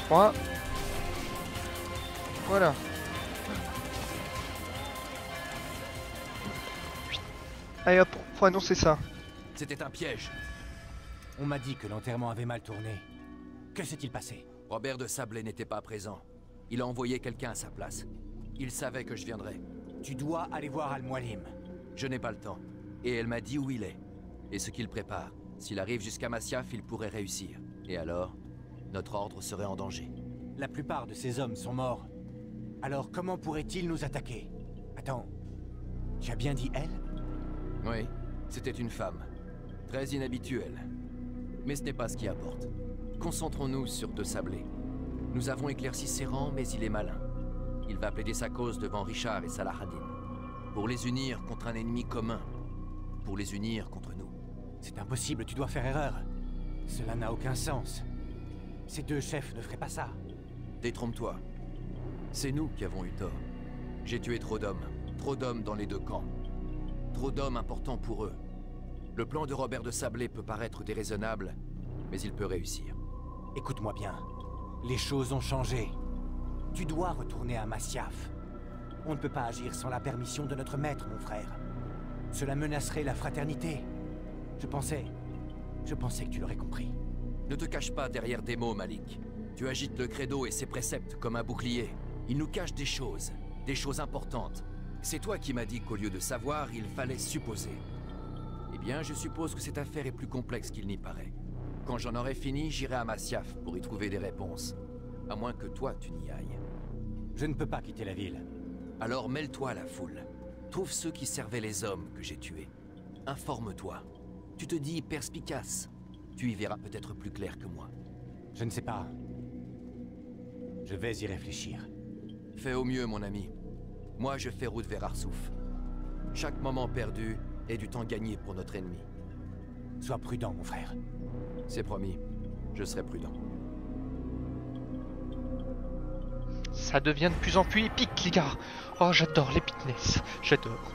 3. Voilà. Allez hop, faut annoncer ça. C'était un piège. On m'a dit que l'enterrement avait mal tourné. Que s'est-il passé? Robert de Sablé n'était pas présent. Il a envoyé quelqu'un à sa place. Il savait que je viendrais. Tu dois aller voir Al-Mualim. Je n'ai pas le temps. Et elle m'a dit où il est. Et ce qu'il prépare. S'il arrive jusqu'à Masyaf, il pourrait réussir. Et alors, notre ordre serait en danger. La plupart de ces hommes sont morts. Alors comment pourraient-ils nous attaquer? Attends, tu as bien dit elle? Oui, c'était une femme. Très inhabituelle. Mais ce n'est pas ce qui importe. Concentrons-nous sur De Sablé. Nous avons éclairci ses rangs, mais il est malin. Il va plaider sa cause devant Richard et Salah-ad-Din. Pour les unir contre un ennemi commun. Pour les unir contre nous. C'est impossible, tu dois faire erreur. Cela n'a aucun sens. Ces deux chefs ne feraient pas ça. Détrompe-toi. C'est nous qui avons eu tort. J'ai tué trop d'hommes. Trop d'hommes dans les deux camps. Trop d'hommes importants pour eux. Le plan de Robert de Sablé peut paraître déraisonnable, mais il peut réussir. Écoute-moi bien. Les choses ont changé. Tu dois retourner à Masyaf. On ne peut pas agir sans la permission de notre maître, mon frère. Cela menacerait la fraternité. Je pensais que tu l'aurais compris. Ne te cache pas derrière des mots, Malik. Tu agites le credo et ses préceptes comme un bouclier. Il nous cache des choses importantes. C'est toi qui m'as dit qu'au lieu de savoir, il fallait supposer. Eh bien, je suppose que cette affaire est plus complexe qu'il n'y paraît. Quand j'en aurai fini, j'irai à Masyaf pour y trouver des réponses. À moins que toi, tu n'y ailles. Je ne peux pas quitter la ville. Alors mêle-toi à la foule. Trouve ceux qui servaient les hommes que j'ai tués. Informe-toi. Tu te dis perspicace. Tu y verras peut-être plus clair que moi. Je ne sais pas. Je vais y réfléchir. Fais au mieux, mon ami. Moi, je fais route vers Arsouf. Chaque moment perdu est du temps gagné pour notre ennemi. Sois prudent, mon frère. C'est promis. Je serai prudent. Ça devient de plus en plus épique, les gars. Oh, j'adore l'épicness. J'adore.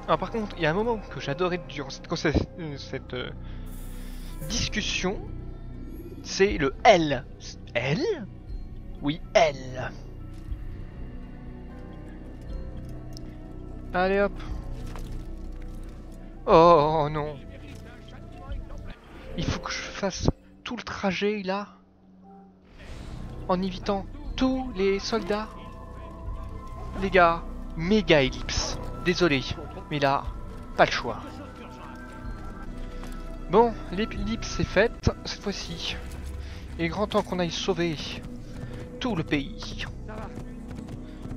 Alors, par contre, il y a un moment que j'adorais durant cette discussion. C'est le L. L? Oui, L. Allez hop. Oh non. Il faut que je fasse tout le trajet là. En évitant tous les soldats. Les gars, méga ellipse. Désolé. Mais là, Pas le choix. Bon, l'ellipse est faite, cette fois-ci. Il est grand temps qu'on aille sauver tout le pays.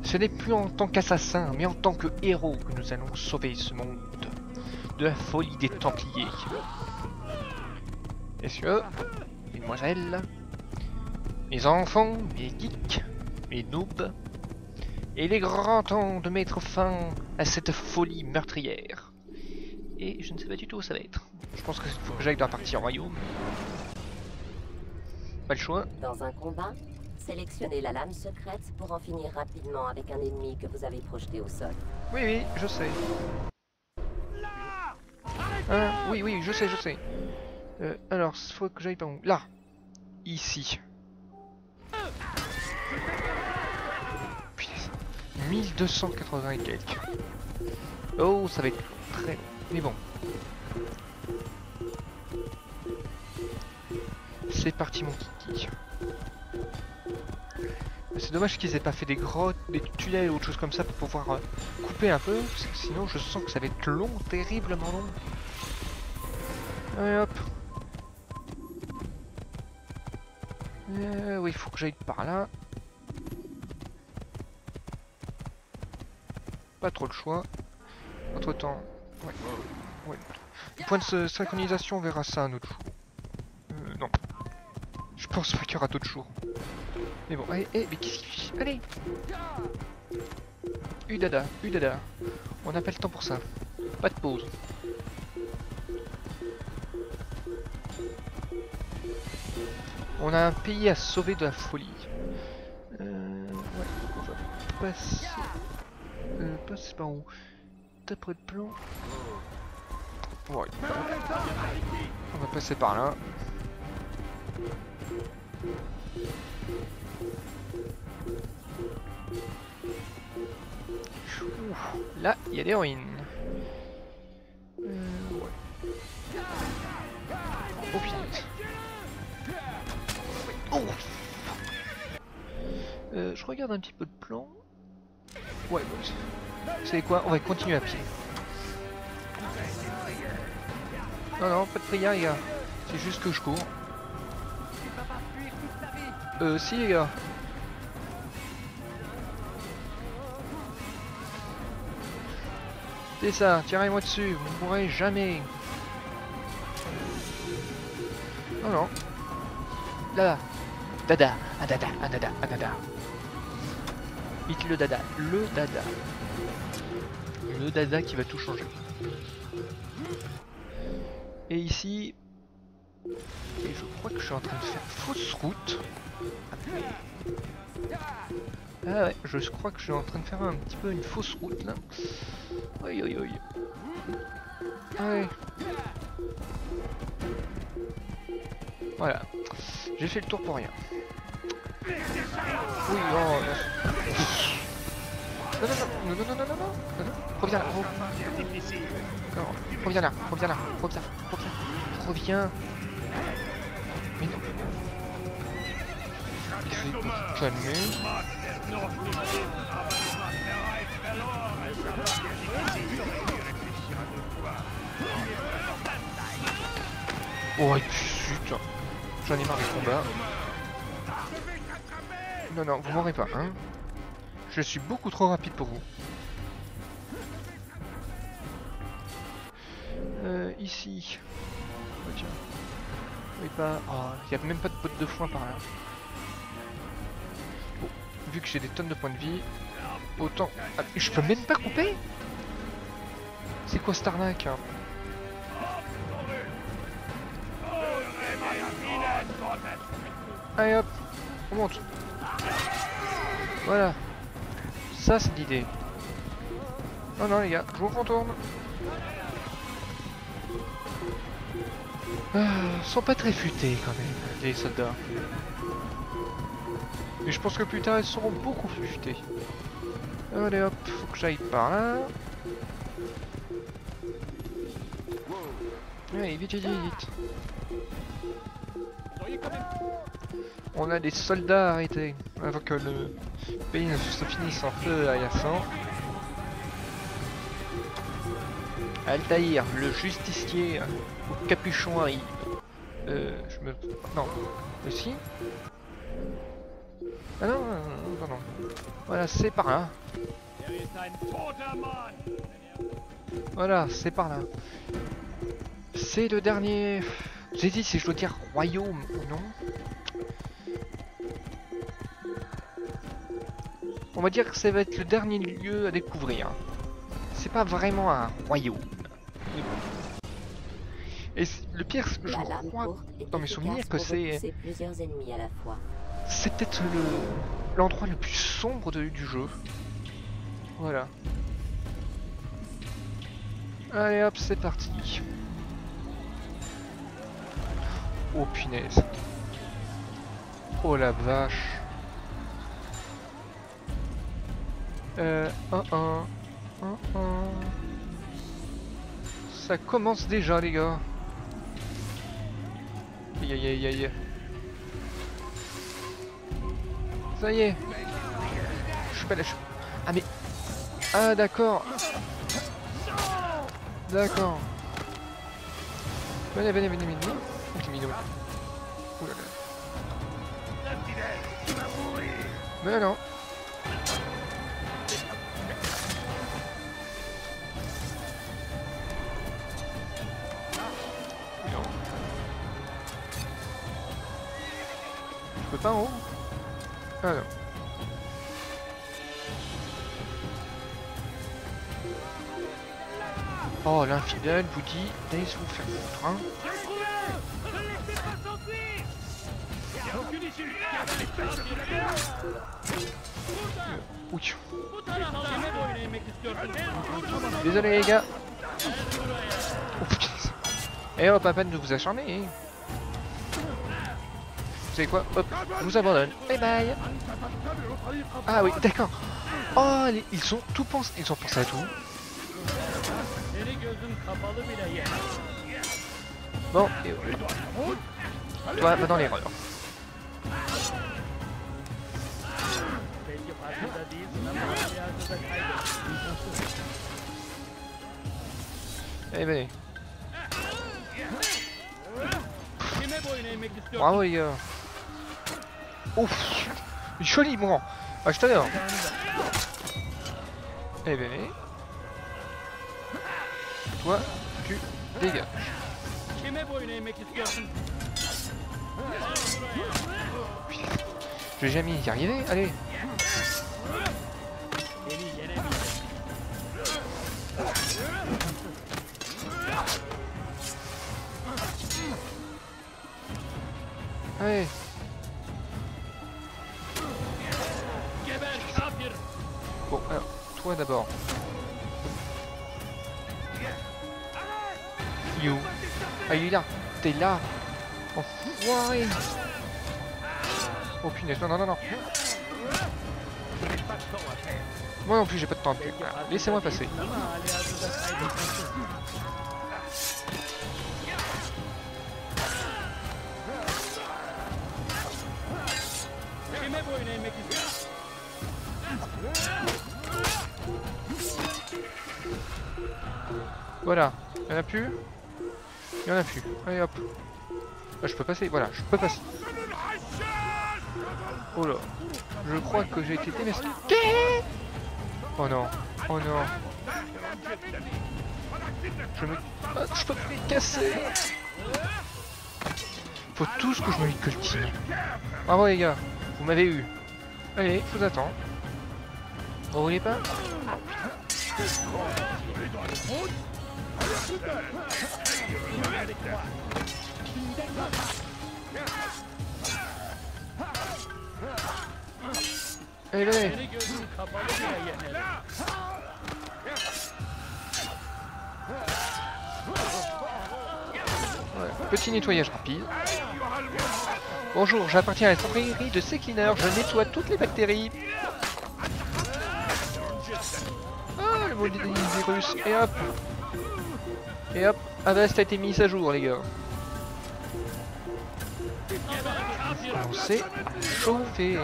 Ce n'est plus en tant qu'assassin, mais en tant que héros que nous allons sauver ce monde de la folie des Templiers. Messieurs, mesdemoiselles, mes enfants, mes geeks, mes noobs, il est grand temps de mettre fin à cette folie meurtrière. Et je ne sais pas du tout où ça va être. Je pense qu'il faut que j'aille dans la partie royaume. Pas le choix. Dans un combat, sélectionnez la lame secrète pour en finir rapidement avec un ennemi que vous avez projeté au sol. Oui, oui, je sais. Oui, oui, je sais. Alors, il faut que j'aille par où? Là. Ici. Putain, 1280 et quelques. Oh, ça va être très long. Mais bon. C'est parti, mon kiki. C'est dommage qu'ils aient pas fait des grottes, des tunnels ou autre chose comme ça pour pouvoir couper un peu, parce que sinon je sens que ça va être long, terriblement long. Allez hop. Oui, il faut que j'aille par là. Pas trop le choix. Entre temps, ouais. Le point de synchronisation, on verra ça un autre jour. Non. Je pense pas qu'il y aura d'autres jours. Mais bon, allez, mais qu'est-ce qu'il fait? Allez! Udada. On n'a pas le temps pour ça. Pas de pause. On a un pays à sauver de la folie. Ouais, on va passer... passer par où? D'après le plan... Ouais. On va passer par là. Là, il y a des ruines. Ouais. Oh putain. Oh. Je regarde un petit peu de plan. Ouais, bon, vous savez quoi? On va continuer à pied. Non, pas de prière, les gars. C'est juste que je cours. Si, les gars. C'est ça, tirez-moi dessus, vous ne pourrez jamais. Non. Là. Dada. Vite le dada. Le dada qui va tout changer. Et ici... Et je crois que je suis en train de faire fausse route. Ah ouais, je crois que je suis en train de faire un petit peu une fausse route là. Aïe. Ouais. Voilà. J'ai fait le tour pour rien. Oui, non. Non. Reviens là. Reviens. Mais non. Il fait calmer. Oh putain. J'en ai marre des combats. Non, vous m'aurez pas, hein. Je suis beaucoup trop rapide pour vous. Ici. Oh tiens. Oui, pas... Oh, il n'y a même pas de pote de foin par là. Bon, vu que j'ai des tonnes de points de vie, autant... Ah, je peux même pas couper? C'est quoi cette arnaque, hein? Allez hop, on monte. Voilà. Ça c'est l'idée. Non les gars, je vous contourne. Sont pas très futés quand même, les soldats. Mais je pense que plus tard ils seront beaucoup plus futés. Allez hop, faut que j'aille par là. Allez, vite. On a des soldats arrêtés avant que le pays ne se finisse en feu agaçant. Altaïr, le justicier au capuchon arrive. Je me... Non. Aussi. Ah non, non, non. Voilà, c'est par là. Voilà, c'est par là. C'est le dernier... J'hésite si je dois dire royaume ou non. On va dire que ça va être le dernier lieu à découvrir. C'est pas vraiment un royaume. Et le pire, je crois dans mes souvenirs que c'est... plusieurs ennemis à la fois. C'est peut-être l'endroit le plus sombre du jeu. Voilà. Allez hop, c'est parti. Oh punaise. Oh la vache. Ça commence déjà les gars. Aïe aïe aïe aïe. Ça y est. Je suis pas là. Ah mais... Ah d'accord. D'accord. Venez, venez, venez, venez. Oh, c'est mignon. Ouh là là. Mais non. Non. Je peux pas en haut. Ah non. Oh, l'infidèle vous dit d'aller vous faire foutre, hein. Oui. Désolé les gars. Oh, putain. Et hop, à peine de vous acharner. Hein. Vous savez quoi? Hop, je vous abandonne. Bye bye. Ah oui, d'accord. Oh, ils sont tout pensés. Ils ont pensé à tout. Bon, et toi, va dans l'erreur. Eh ben. Bravo les gars. Ouf, joli bon. Ah, je t'adore. Eh ben. Toi, tu dégages. Je vais jamais y arriver, allez. Allez. Bon, alors, toi d'abord. You. Ah, il est là. T'es là. Enfoiré. Oh punaise, non, non, non, non. Moi non plus, j'ai pas de temps plus. Laissez-moi passer. Voilà. Il y en a plus. Il y en a plus. Allez hop. Ah, je peux passer. Voilà, je peux passer. Oh là. Je crois que j'ai été démasqué. Oh non. Oh non. Je peux me casser. Faut tous que je me cultive. Bravo les gars. Vous m'avez eu. Allez, je vous attends. Vous voulez pas? Allez, venez. Ouais, petit nettoyage rapide. Bonjour, j'appartiens à la prairie de Sekiner. Je nettoie toutes les bactéries. Ah, le maudit virus. Et hop. Et hop. Avast a été mise à jour, les gars. On s'est chauffé.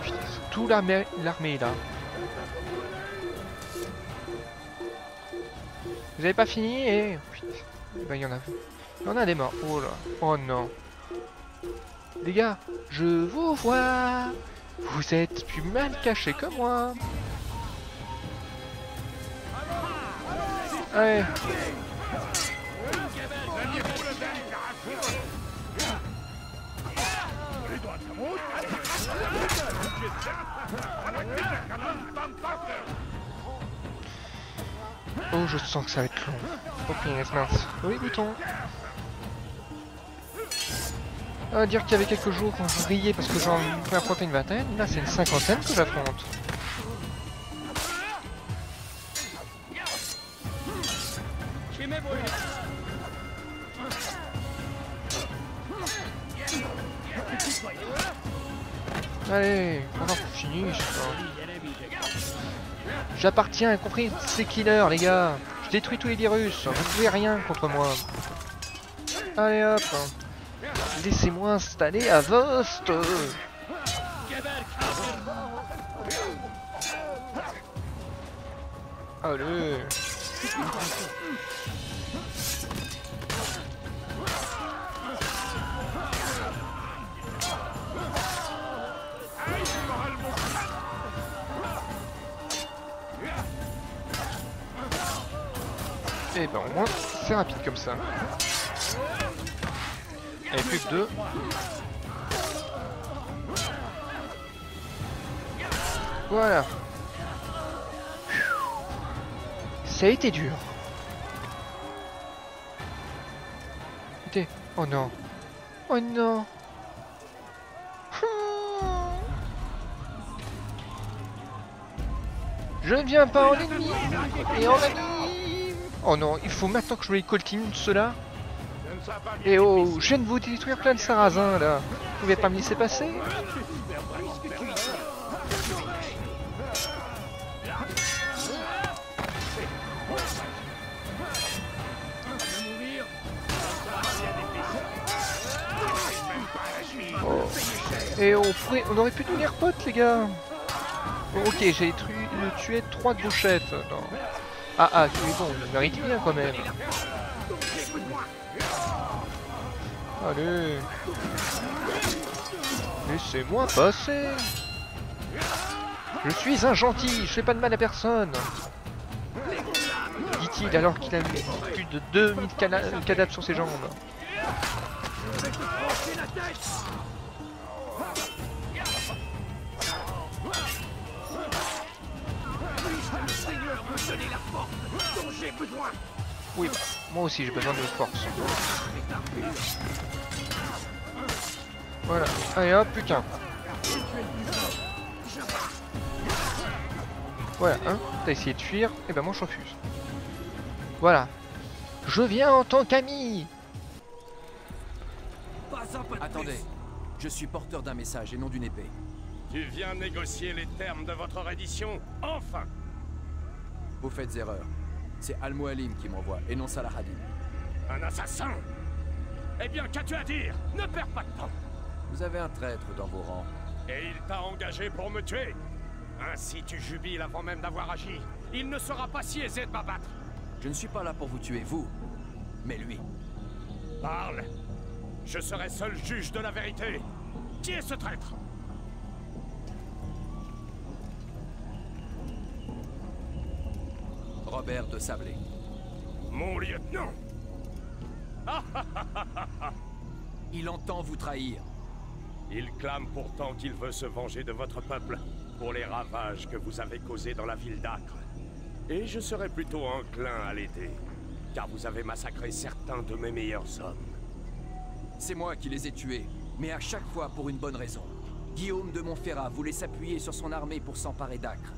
Putain, c'est tout l'armée là. Vous avez pas fini et... Putain. Ben, il y en a des morts. Oh là. Oh non. Les gars, je vous vois. Vous êtes plus mal cachés que moi. Allez. Oh, je sens que ça va être long. Oh, punaise, mince. Oui, bouton. À dire qu'il y avait quelques jours quand je riais parce que j'en pouvais affronter une vingtaine, là c'est une cinquantaine que j'affronte. Allez, on va finir. J'appartiens, compris ces killers, les gars. Je détruis tous les virus. Vous pouvez rien contre moi. Allez hop. Laissez-moi installer à Vost. Allez. Et ben au moins c'est rapide comme ça. Et plus que 2. Voilà. Ça a été dur. Écoutez. Oh non. Oh non. Je ne viens pas en ennemi et en ami. Oh non, il faut maintenant que je les coltine ceux-là. Et oh, je viens de vous détruire plein de sarrasins là. Vous pouvez pas me laisser passer? Oh. Et on aurait pu devenir potes les gars. Bon, ok, j'ai tué 3 de vos chefs. Non. Ah, mais bon, vous méritez bien quand même. Allez. Laissez-moi passer. Je suis un gentil, je fais pas de mal à personne. Dit-il alors qu'il a plus de 2000 cadavres sur ses jambes. Oui, bah, moi aussi j'ai besoin de force. Voilà, allez hop, putain. Voilà, hein, t'as essayé de fuir, et ben moi je refuse. Voilà. Je viens en tant qu'ami. Attendez, je suis porteur d'un message et non d'une épée. Tu viens négocier les termes de votre reddition, enfin. Vous faites erreur. C'est Al-Mualim qui m'envoie, et non Salahadin. Un assassin? Eh bien, qu'as-tu à dire? Ne perds pas de temps. Vous avez un traître dans vos rangs. Et il t'a engagé pour me tuer? Ainsi tu jubiles avant même d'avoir agi. Il ne sera pas si aisé de m'abattre. Je ne suis pas là pour vous tuer, vous, mais lui. Parle. Je serai seul juge de la vérité. Qui est ce traître? Robert de Sablé. Mon lieutenant. Il entend vous trahir. Il clame pourtant qu'il veut se venger de votre peuple pour les ravages que vous avez causés dans la ville d'Acre. Et je serais plutôt enclin à l'aider, car vous avez massacré certains de mes meilleurs hommes. C'est moi qui les ai tués, mais à chaque fois pour une bonne raison. Guillaume de Montferrat voulait s'appuyer sur son armée pour s'emparer d'Acre.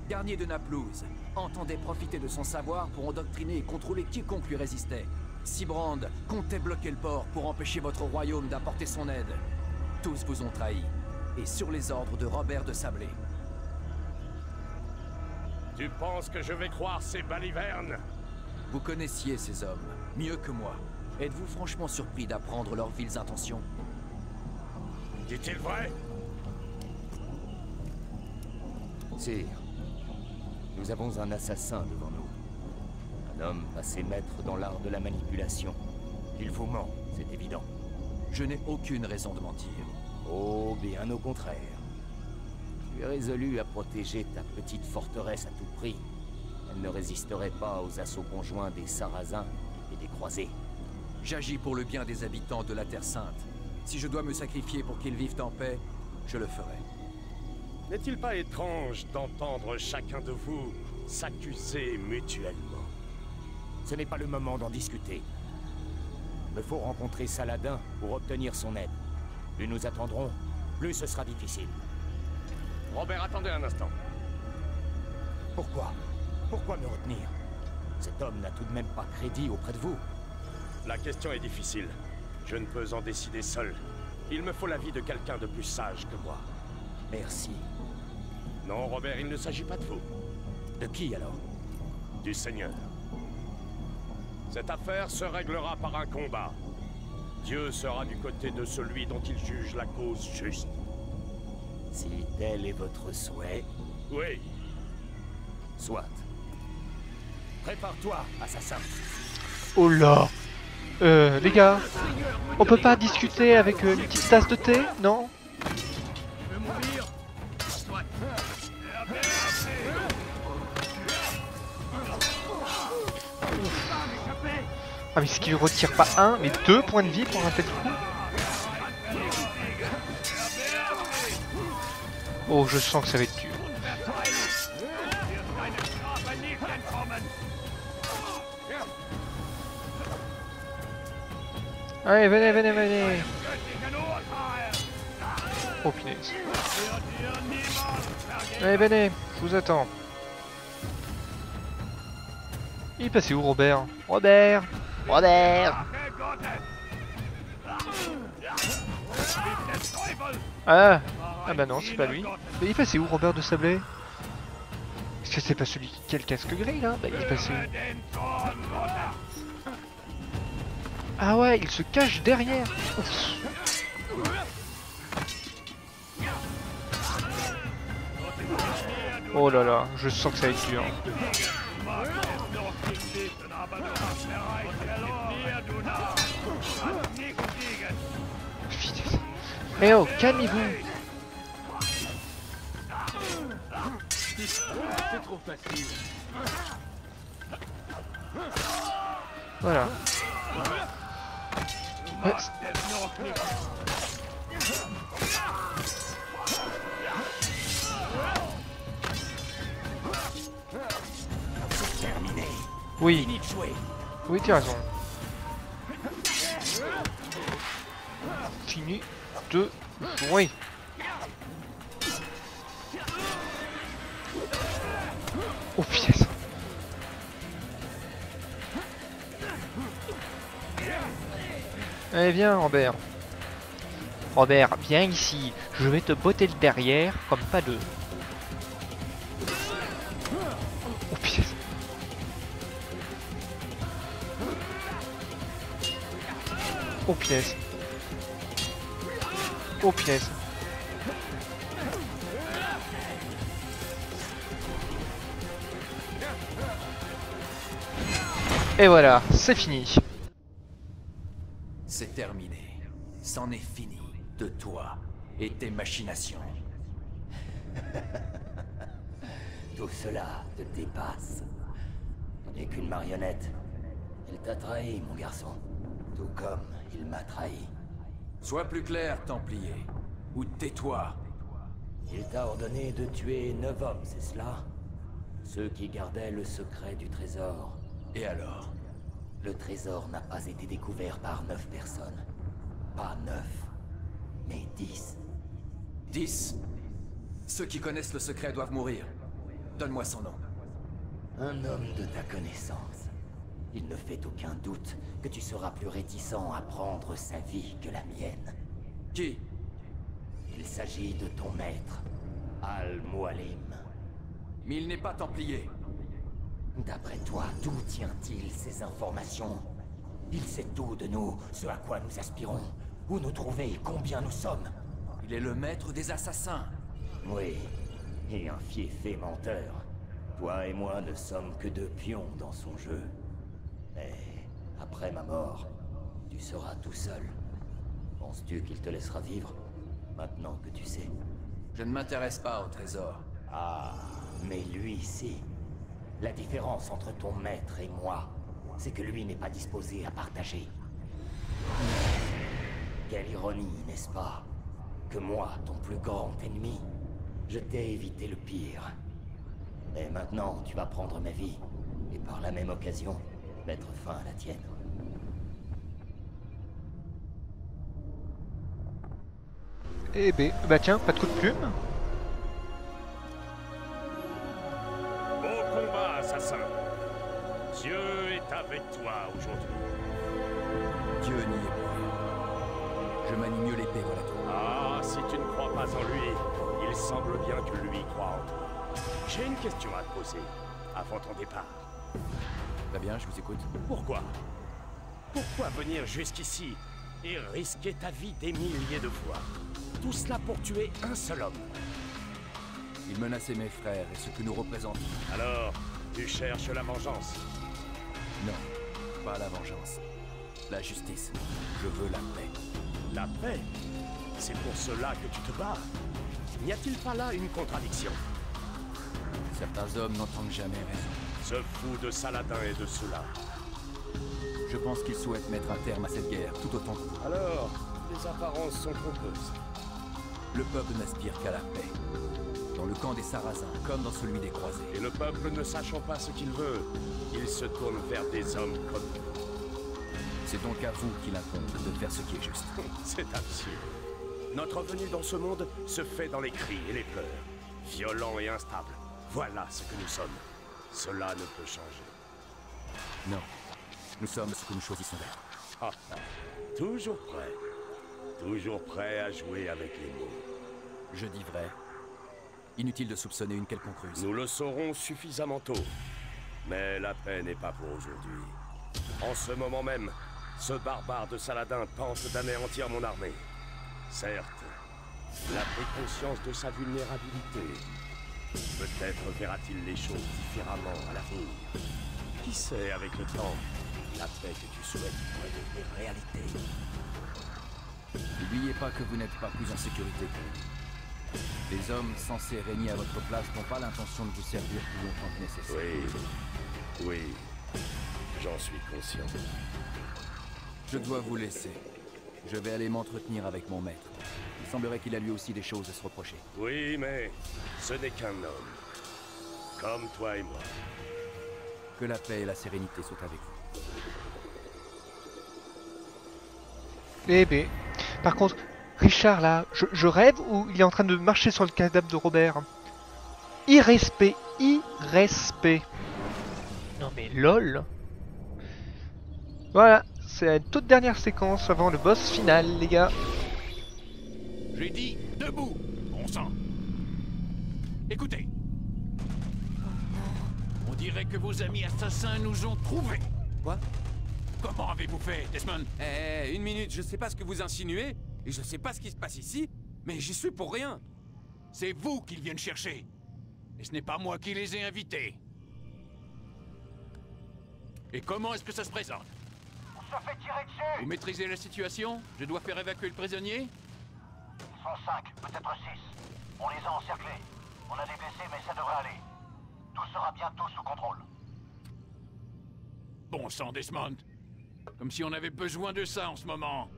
Garnier de Naplouse entendait profiter de son savoir pour endoctriner et contrôler quiconque lui résistait. Sibrand comptait bloquer le port pour empêcher votre royaume d'apporter son aide. Tous vous ont trahi, et sur les ordres de Robert de Sablé. Tu penses que je vais croire ces balivernes? Vous connaissiez ces hommes, mieux que moi. Êtes-vous franchement surpris d'apprendre leurs viles intentions? Dit-il vrai? Sire, nous avons un assassin devant nous. Un homme passé maître dans l'art de la manipulation. Il vous ment, c'est évident. Je n'ai aucune raison de mentir. Oh, bien au contraire. Tu es résolu à protéger ta petite forteresse à tout prix. Elle ne résisterait pas aux assauts conjoints des Sarrasins et des Croisés. J'agis pour le bien des habitants de la Terre Sainte. Si je dois me sacrifier pour qu'ils vivent en paix, je le ferai. N'est-il pas étrange d'entendre chacun de vous s'accuser mutuellement? Ce n'est pas le moment d'en discuter. Il me faut rencontrer Saladin pour obtenir son aide. Plus nous attendrons, plus ce sera difficile. Robert, attendez un instant. Pourquoi? Pourquoi me retenir? Cet homme n'a tout de même pas crédit auprès de vous. La question est difficile. Je ne peux en décider seul. Il me faut l'avis de quelqu'un de plus sage que moi. Merci. Non, Robert, il ne s'agit pas de vous. De qui alors? Du Seigneur. Cette affaire se réglera par un combat. Dieu sera du côté de celui dont il juge la cause juste. Si tel est votre souhait... Oui. Soit. Prépare-toi, assassin. Oh là. Les gars, on peut pas discuter avec une petite tasse de thé, non? Ah mais c'est qu'il retire pas un, mais 2 points de vie pour un tel coup. Oh, je sens que ça va être dur. Allez, venez, venez, venez. Oh punaise. Allez, venez, je vous attends. Il est passé où, Robert? Robert! Robert! Ah! Ah bah non, c'est pas lui. Mais il est passé où, Robert de Sablé? Est-ce que c'est pas celui qui a le casque gris, là? Bah il est passé où? Ah ouais, il se cache derrière. Ouf. Oh là là, je sens que ça va être dur. Eh oh, calmez-vous. C'est trop facile. Voilà. Ouais. Terminé. Oui. Fini de jouer. Oui, tu as raison. Fini de jouer. Oh pièce. Allez, viens, Robert. Robert, viens ici. Je vais te botter le derrière comme pas deux. Oh pièce. Oh pièce. Oh pièce. Et voilà, c'est fini. C'est terminé. C'en est fini de toi et tes machinations. Tout cela te dépasse. Tu n'es qu'une marionnette. Il t'a trahi, mon garçon. Tout comme il m'a trahi. Sois plus clair, Templier. Ou tais-toi. Il t'a ordonné de tuer 9 hommes, c'est cela? Ceux qui gardaient le secret du trésor. Et alors? Le trésor n'a pas été découvert par 9 personnes. Pas 9, mais 10. 10? Ceux qui connaissent le secret doivent mourir. Donne-moi son nom. Un homme de ta connaissance. Il ne fait aucun doute que tu seras plus réticent à prendre sa vie que la mienne. Qui? Il s'agit de ton maître, Al-Mualim. Mais il n'est pas Templier. D'après toi, d'où tient-il ces informations? Il sait tout de nous, ce à quoi nous aspirons, où nous trouver et combien nous sommes. Il est le maître des assassins. Oui, et un fiefé menteur. Toi et moi ne sommes que deux pions dans son jeu. Mais après ma mort, tu seras tout seul. Penses-tu qu'il te laissera vivre, maintenant que tu sais? Je ne m'intéresse pas au trésor. Ah, mais lui, si. La différence entre ton maître et moi, c'est que lui n'est pas disposé à partager. Quelle ironie, n'est-ce pas? Que moi, ton plus grand ennemi, je t'ai évité le pire. Mais maintenant, tu vas prendre ma vie, et par la même occasion, mettre fin à la tienne. Eh ben, bah tiens, pas de coup de plume. Bon combat, assassin. Dieu est avec toi aujourd'hui. Dieu n'y est pour rien. Je manie mieux l'épée, voilà tout. Ah, si tu ne crois pas en lui, il semble bien que lui croit en toi. J'ai une question à te poser, avant ton départ. Très bien, je vous écoute. Pourquoi venir jusqu'ici et risquer ta vie des milliers de fois? Tout cela pour tuer un seul homme. Il menaçait mes frères et ce que nous représentons. Alors, tu cherches la vengeance? Non, pas la vengeance. La justice. Je veux la paix. La paix? C'est pour cela que tu te bats? N'y a-t-il pas là une contradiction? Certains hommes n'entendent jamais raison. Ce fou de Saladin et de cela. Je pense qu'ils souhaitent mettre un terme à cette guerre, tout autant que vous. Alors, les apparences sont trompeuses. Le peuple n'aspire qu'à la paix. Dans le camp des Sarrasins, comme dans celui des Croisés. Et le peuple ne sachant pas ce qu'il veut, il se tourne vers des hommes comme nous. C'est donc à vous qu'il incombe de faire ce qui est juste. C'est absurde. Notre venue dans ce monde se fait dans les cris et les pleurs. Violents et instables. Voilà ce que nous sommes. Cela ne peut changer. Non. Nous sommes ce que nous choisissons d'être. Ah, toujours prêt. Toujours prêt à jouer avec les mots. Je dis vrai. Inutile de soupçonner une quelconque ruse. Nous le saurons suffisamment tôt. Mais la paix n'est pas pour aujourd'hui. En ce moment même, ce barbare de Saladin tente d'anéantir mon armée. Certes, il a pris conscience de sa vulnérabilité. Peut-être verra-t-il les choses différemment à l'avenir. Qui sait, avec le temps, la paix que tu souhaites pourrait devenir réalité. N'oubliez pas que vous n'êtes pas plus en sécurité que nous. Les hommes censés régner à votre place n'ont pas l'intention de vous servir plus longtemps que nécessaire. Oui, j'en suis conscient. Je dois vous laisser. Je vais aller m'entretenir avec mon maître. Il semblerait qu'il a lui aussi des choses à se reprocher. Oui, mais ce n'est qu'un homme. Comme toi et moi. Que la paix et la sérénité soient avec vous. Eh ben, par contre, Richard là, je rêve ou il est en train de marcher sur le cadavre de Robert? Irrespect, irrespect. Non mais lol. Voilà, c'est la toute dernière séquence avant le boss final, les gars. J'ai dit debout, bon sang. Écoutez. On dirait que vos amis assassins nous ont trouvés. Quoi? Comment avez-vous fait, Desmond? Une minute, je sais pas ce que vous insinuez, et je sais pas ce qui se passe ici, mais j'y suis pour rien. C'est vous qu'ils viennent chercher. Et ce n'est pas moi qui les ai invités. Et comment est-ce que ça se présente? On se fait tirer dessus! Vous maîtrisez la situation? Je dois faire évacuer le prisonnier? Ils sont 5, peut-être 6. On les a encerclés. On a des blessés, mais ça devrait aller. Tout sera bientôt sous contrôle. Bon sang, Desmond. Comme si on avait besoin de ça en ce moment.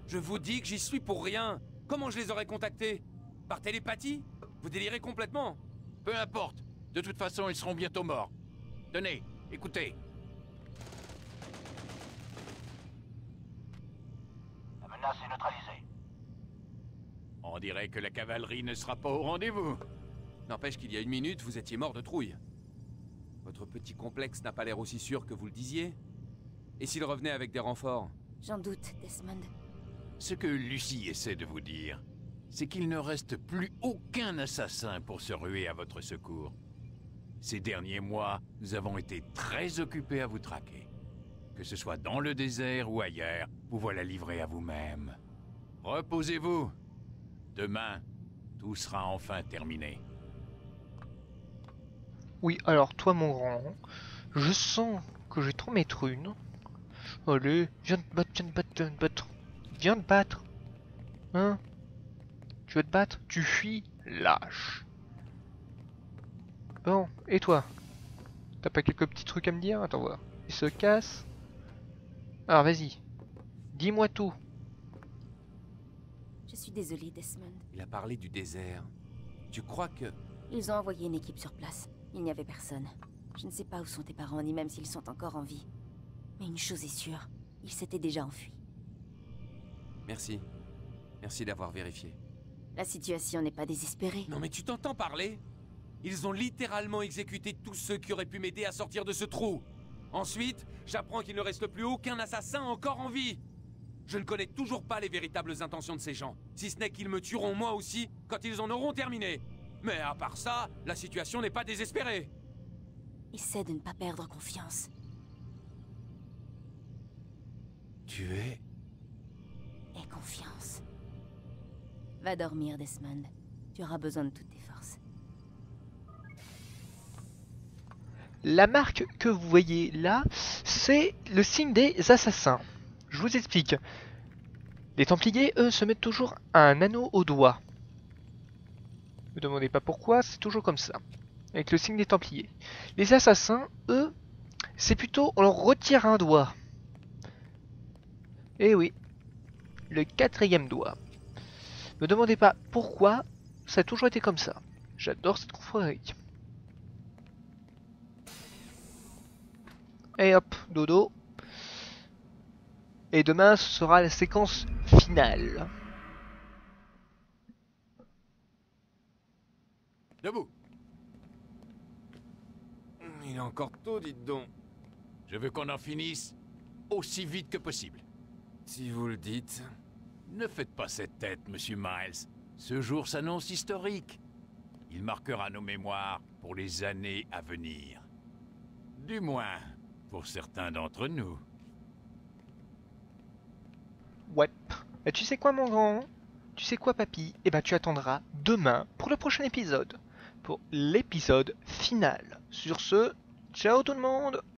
Je vous dis que j'y suis pour rien. Comment je les aurais contactés? Par télépathie? Vous délirez complètement. Peu importe. De toute façon, ils seront bientôt morts. Tenez, écoutez. La menace est neutralisée. On dirait que la cavalerie ne sera pas au rendez-vous. N'empêche qu'il y a une minute, vous étiez mort de trouille. Votre petit complexe n'a pas l'air aussi sûr que vous le disiez. Et s'il revenait avec des renforts? J'en doute, Desmond. Ce que Lucie essaie de vous dire, c'est qu'il ne reste plus aucun assassin pour se ruer à votre secours. Ces derniers mois, nous avons été très occupés à vous traquer. que ce soit dans le désert ou ailleurs, vous voilà livré à vous-même. Reposez-vous. Demain, tout sera enfin terminé. Oui, alors toi mon grand, je sens que je vais trop mettre une. Allez, viens te battre, viens te battre, viens te battre. Viens te battre. Hein? Tu veux te battre? Tu fuis? Lâche. Bon, et toi? T'as pas quelques petits trucs à me dire? Attends voir. Il se casse. Alors vas-y. Dis-moi tout. Je suis désolée, Desmond. Il a parlé du désert. Tu crois que... Ils ont envoyé une équipe sur place. Il n'y avait personne. Je ne sais pas où sont tes parents, ni même s'ils sont encore en vie. Mais une chose est sûre, ils s'étaient déjà enfuis. Merci. Merci d'avoir vérifié. La situation n'est pas désespérée. Non mais tu t'entends parler? Ils ont littéralement exécuté tous ceux qui auraient pu m'aider à sortir de ce trou. Ensuite, j'apprends qu'il ne reste plus aucun assassin encore en vie. Je ne connais toujours pas les véritables intentions de ces gens, si ce n'est qu'ils me tueront moi aussi quand ils en auront terminé. Mais à part ça, la situation n'est pas désespérée. Essaie de ne pas perdre confiance. Tu es... Aie confiance. Va dormir, Desmond. Tu auras besoin de toutes tes forces. La marque que vous voyez là, c'est le signe des assassins. Je vous explique. Les Templiers, eux, se mettent toujours un anneau au doigt. Ne me demandez pas pourquoi, c'est toujours comme ça. Avec le signe des Templiers. Les assassins, eux, c'est plutôt on leur retire un doigt. Eh oui. Le 4e doigt. Ne me demandez pas pourquoi, ça a toujours été comme ça. J'adore cette confrérie. Et hop, dodo. Et demain, ce sera la séquence finale. Debout. Il est encore tôt, dites donc. Je veux qu'on en finisse aussi vite que possible. Si vous le dites. Ne faites pas cette tête, Monsieur Miles. Ce jour s'annonce historique. Il marquera nos mémoires pour les années à venir. Du moins, pour certains d'entre nous. Ouais. Et tu sais quoi, mon grand? Tu sais quoi, papy? Eh ben, tu attendras demain pour le prochain épisode. Pour l'épisode final. Sur ce, ciao tout le monde!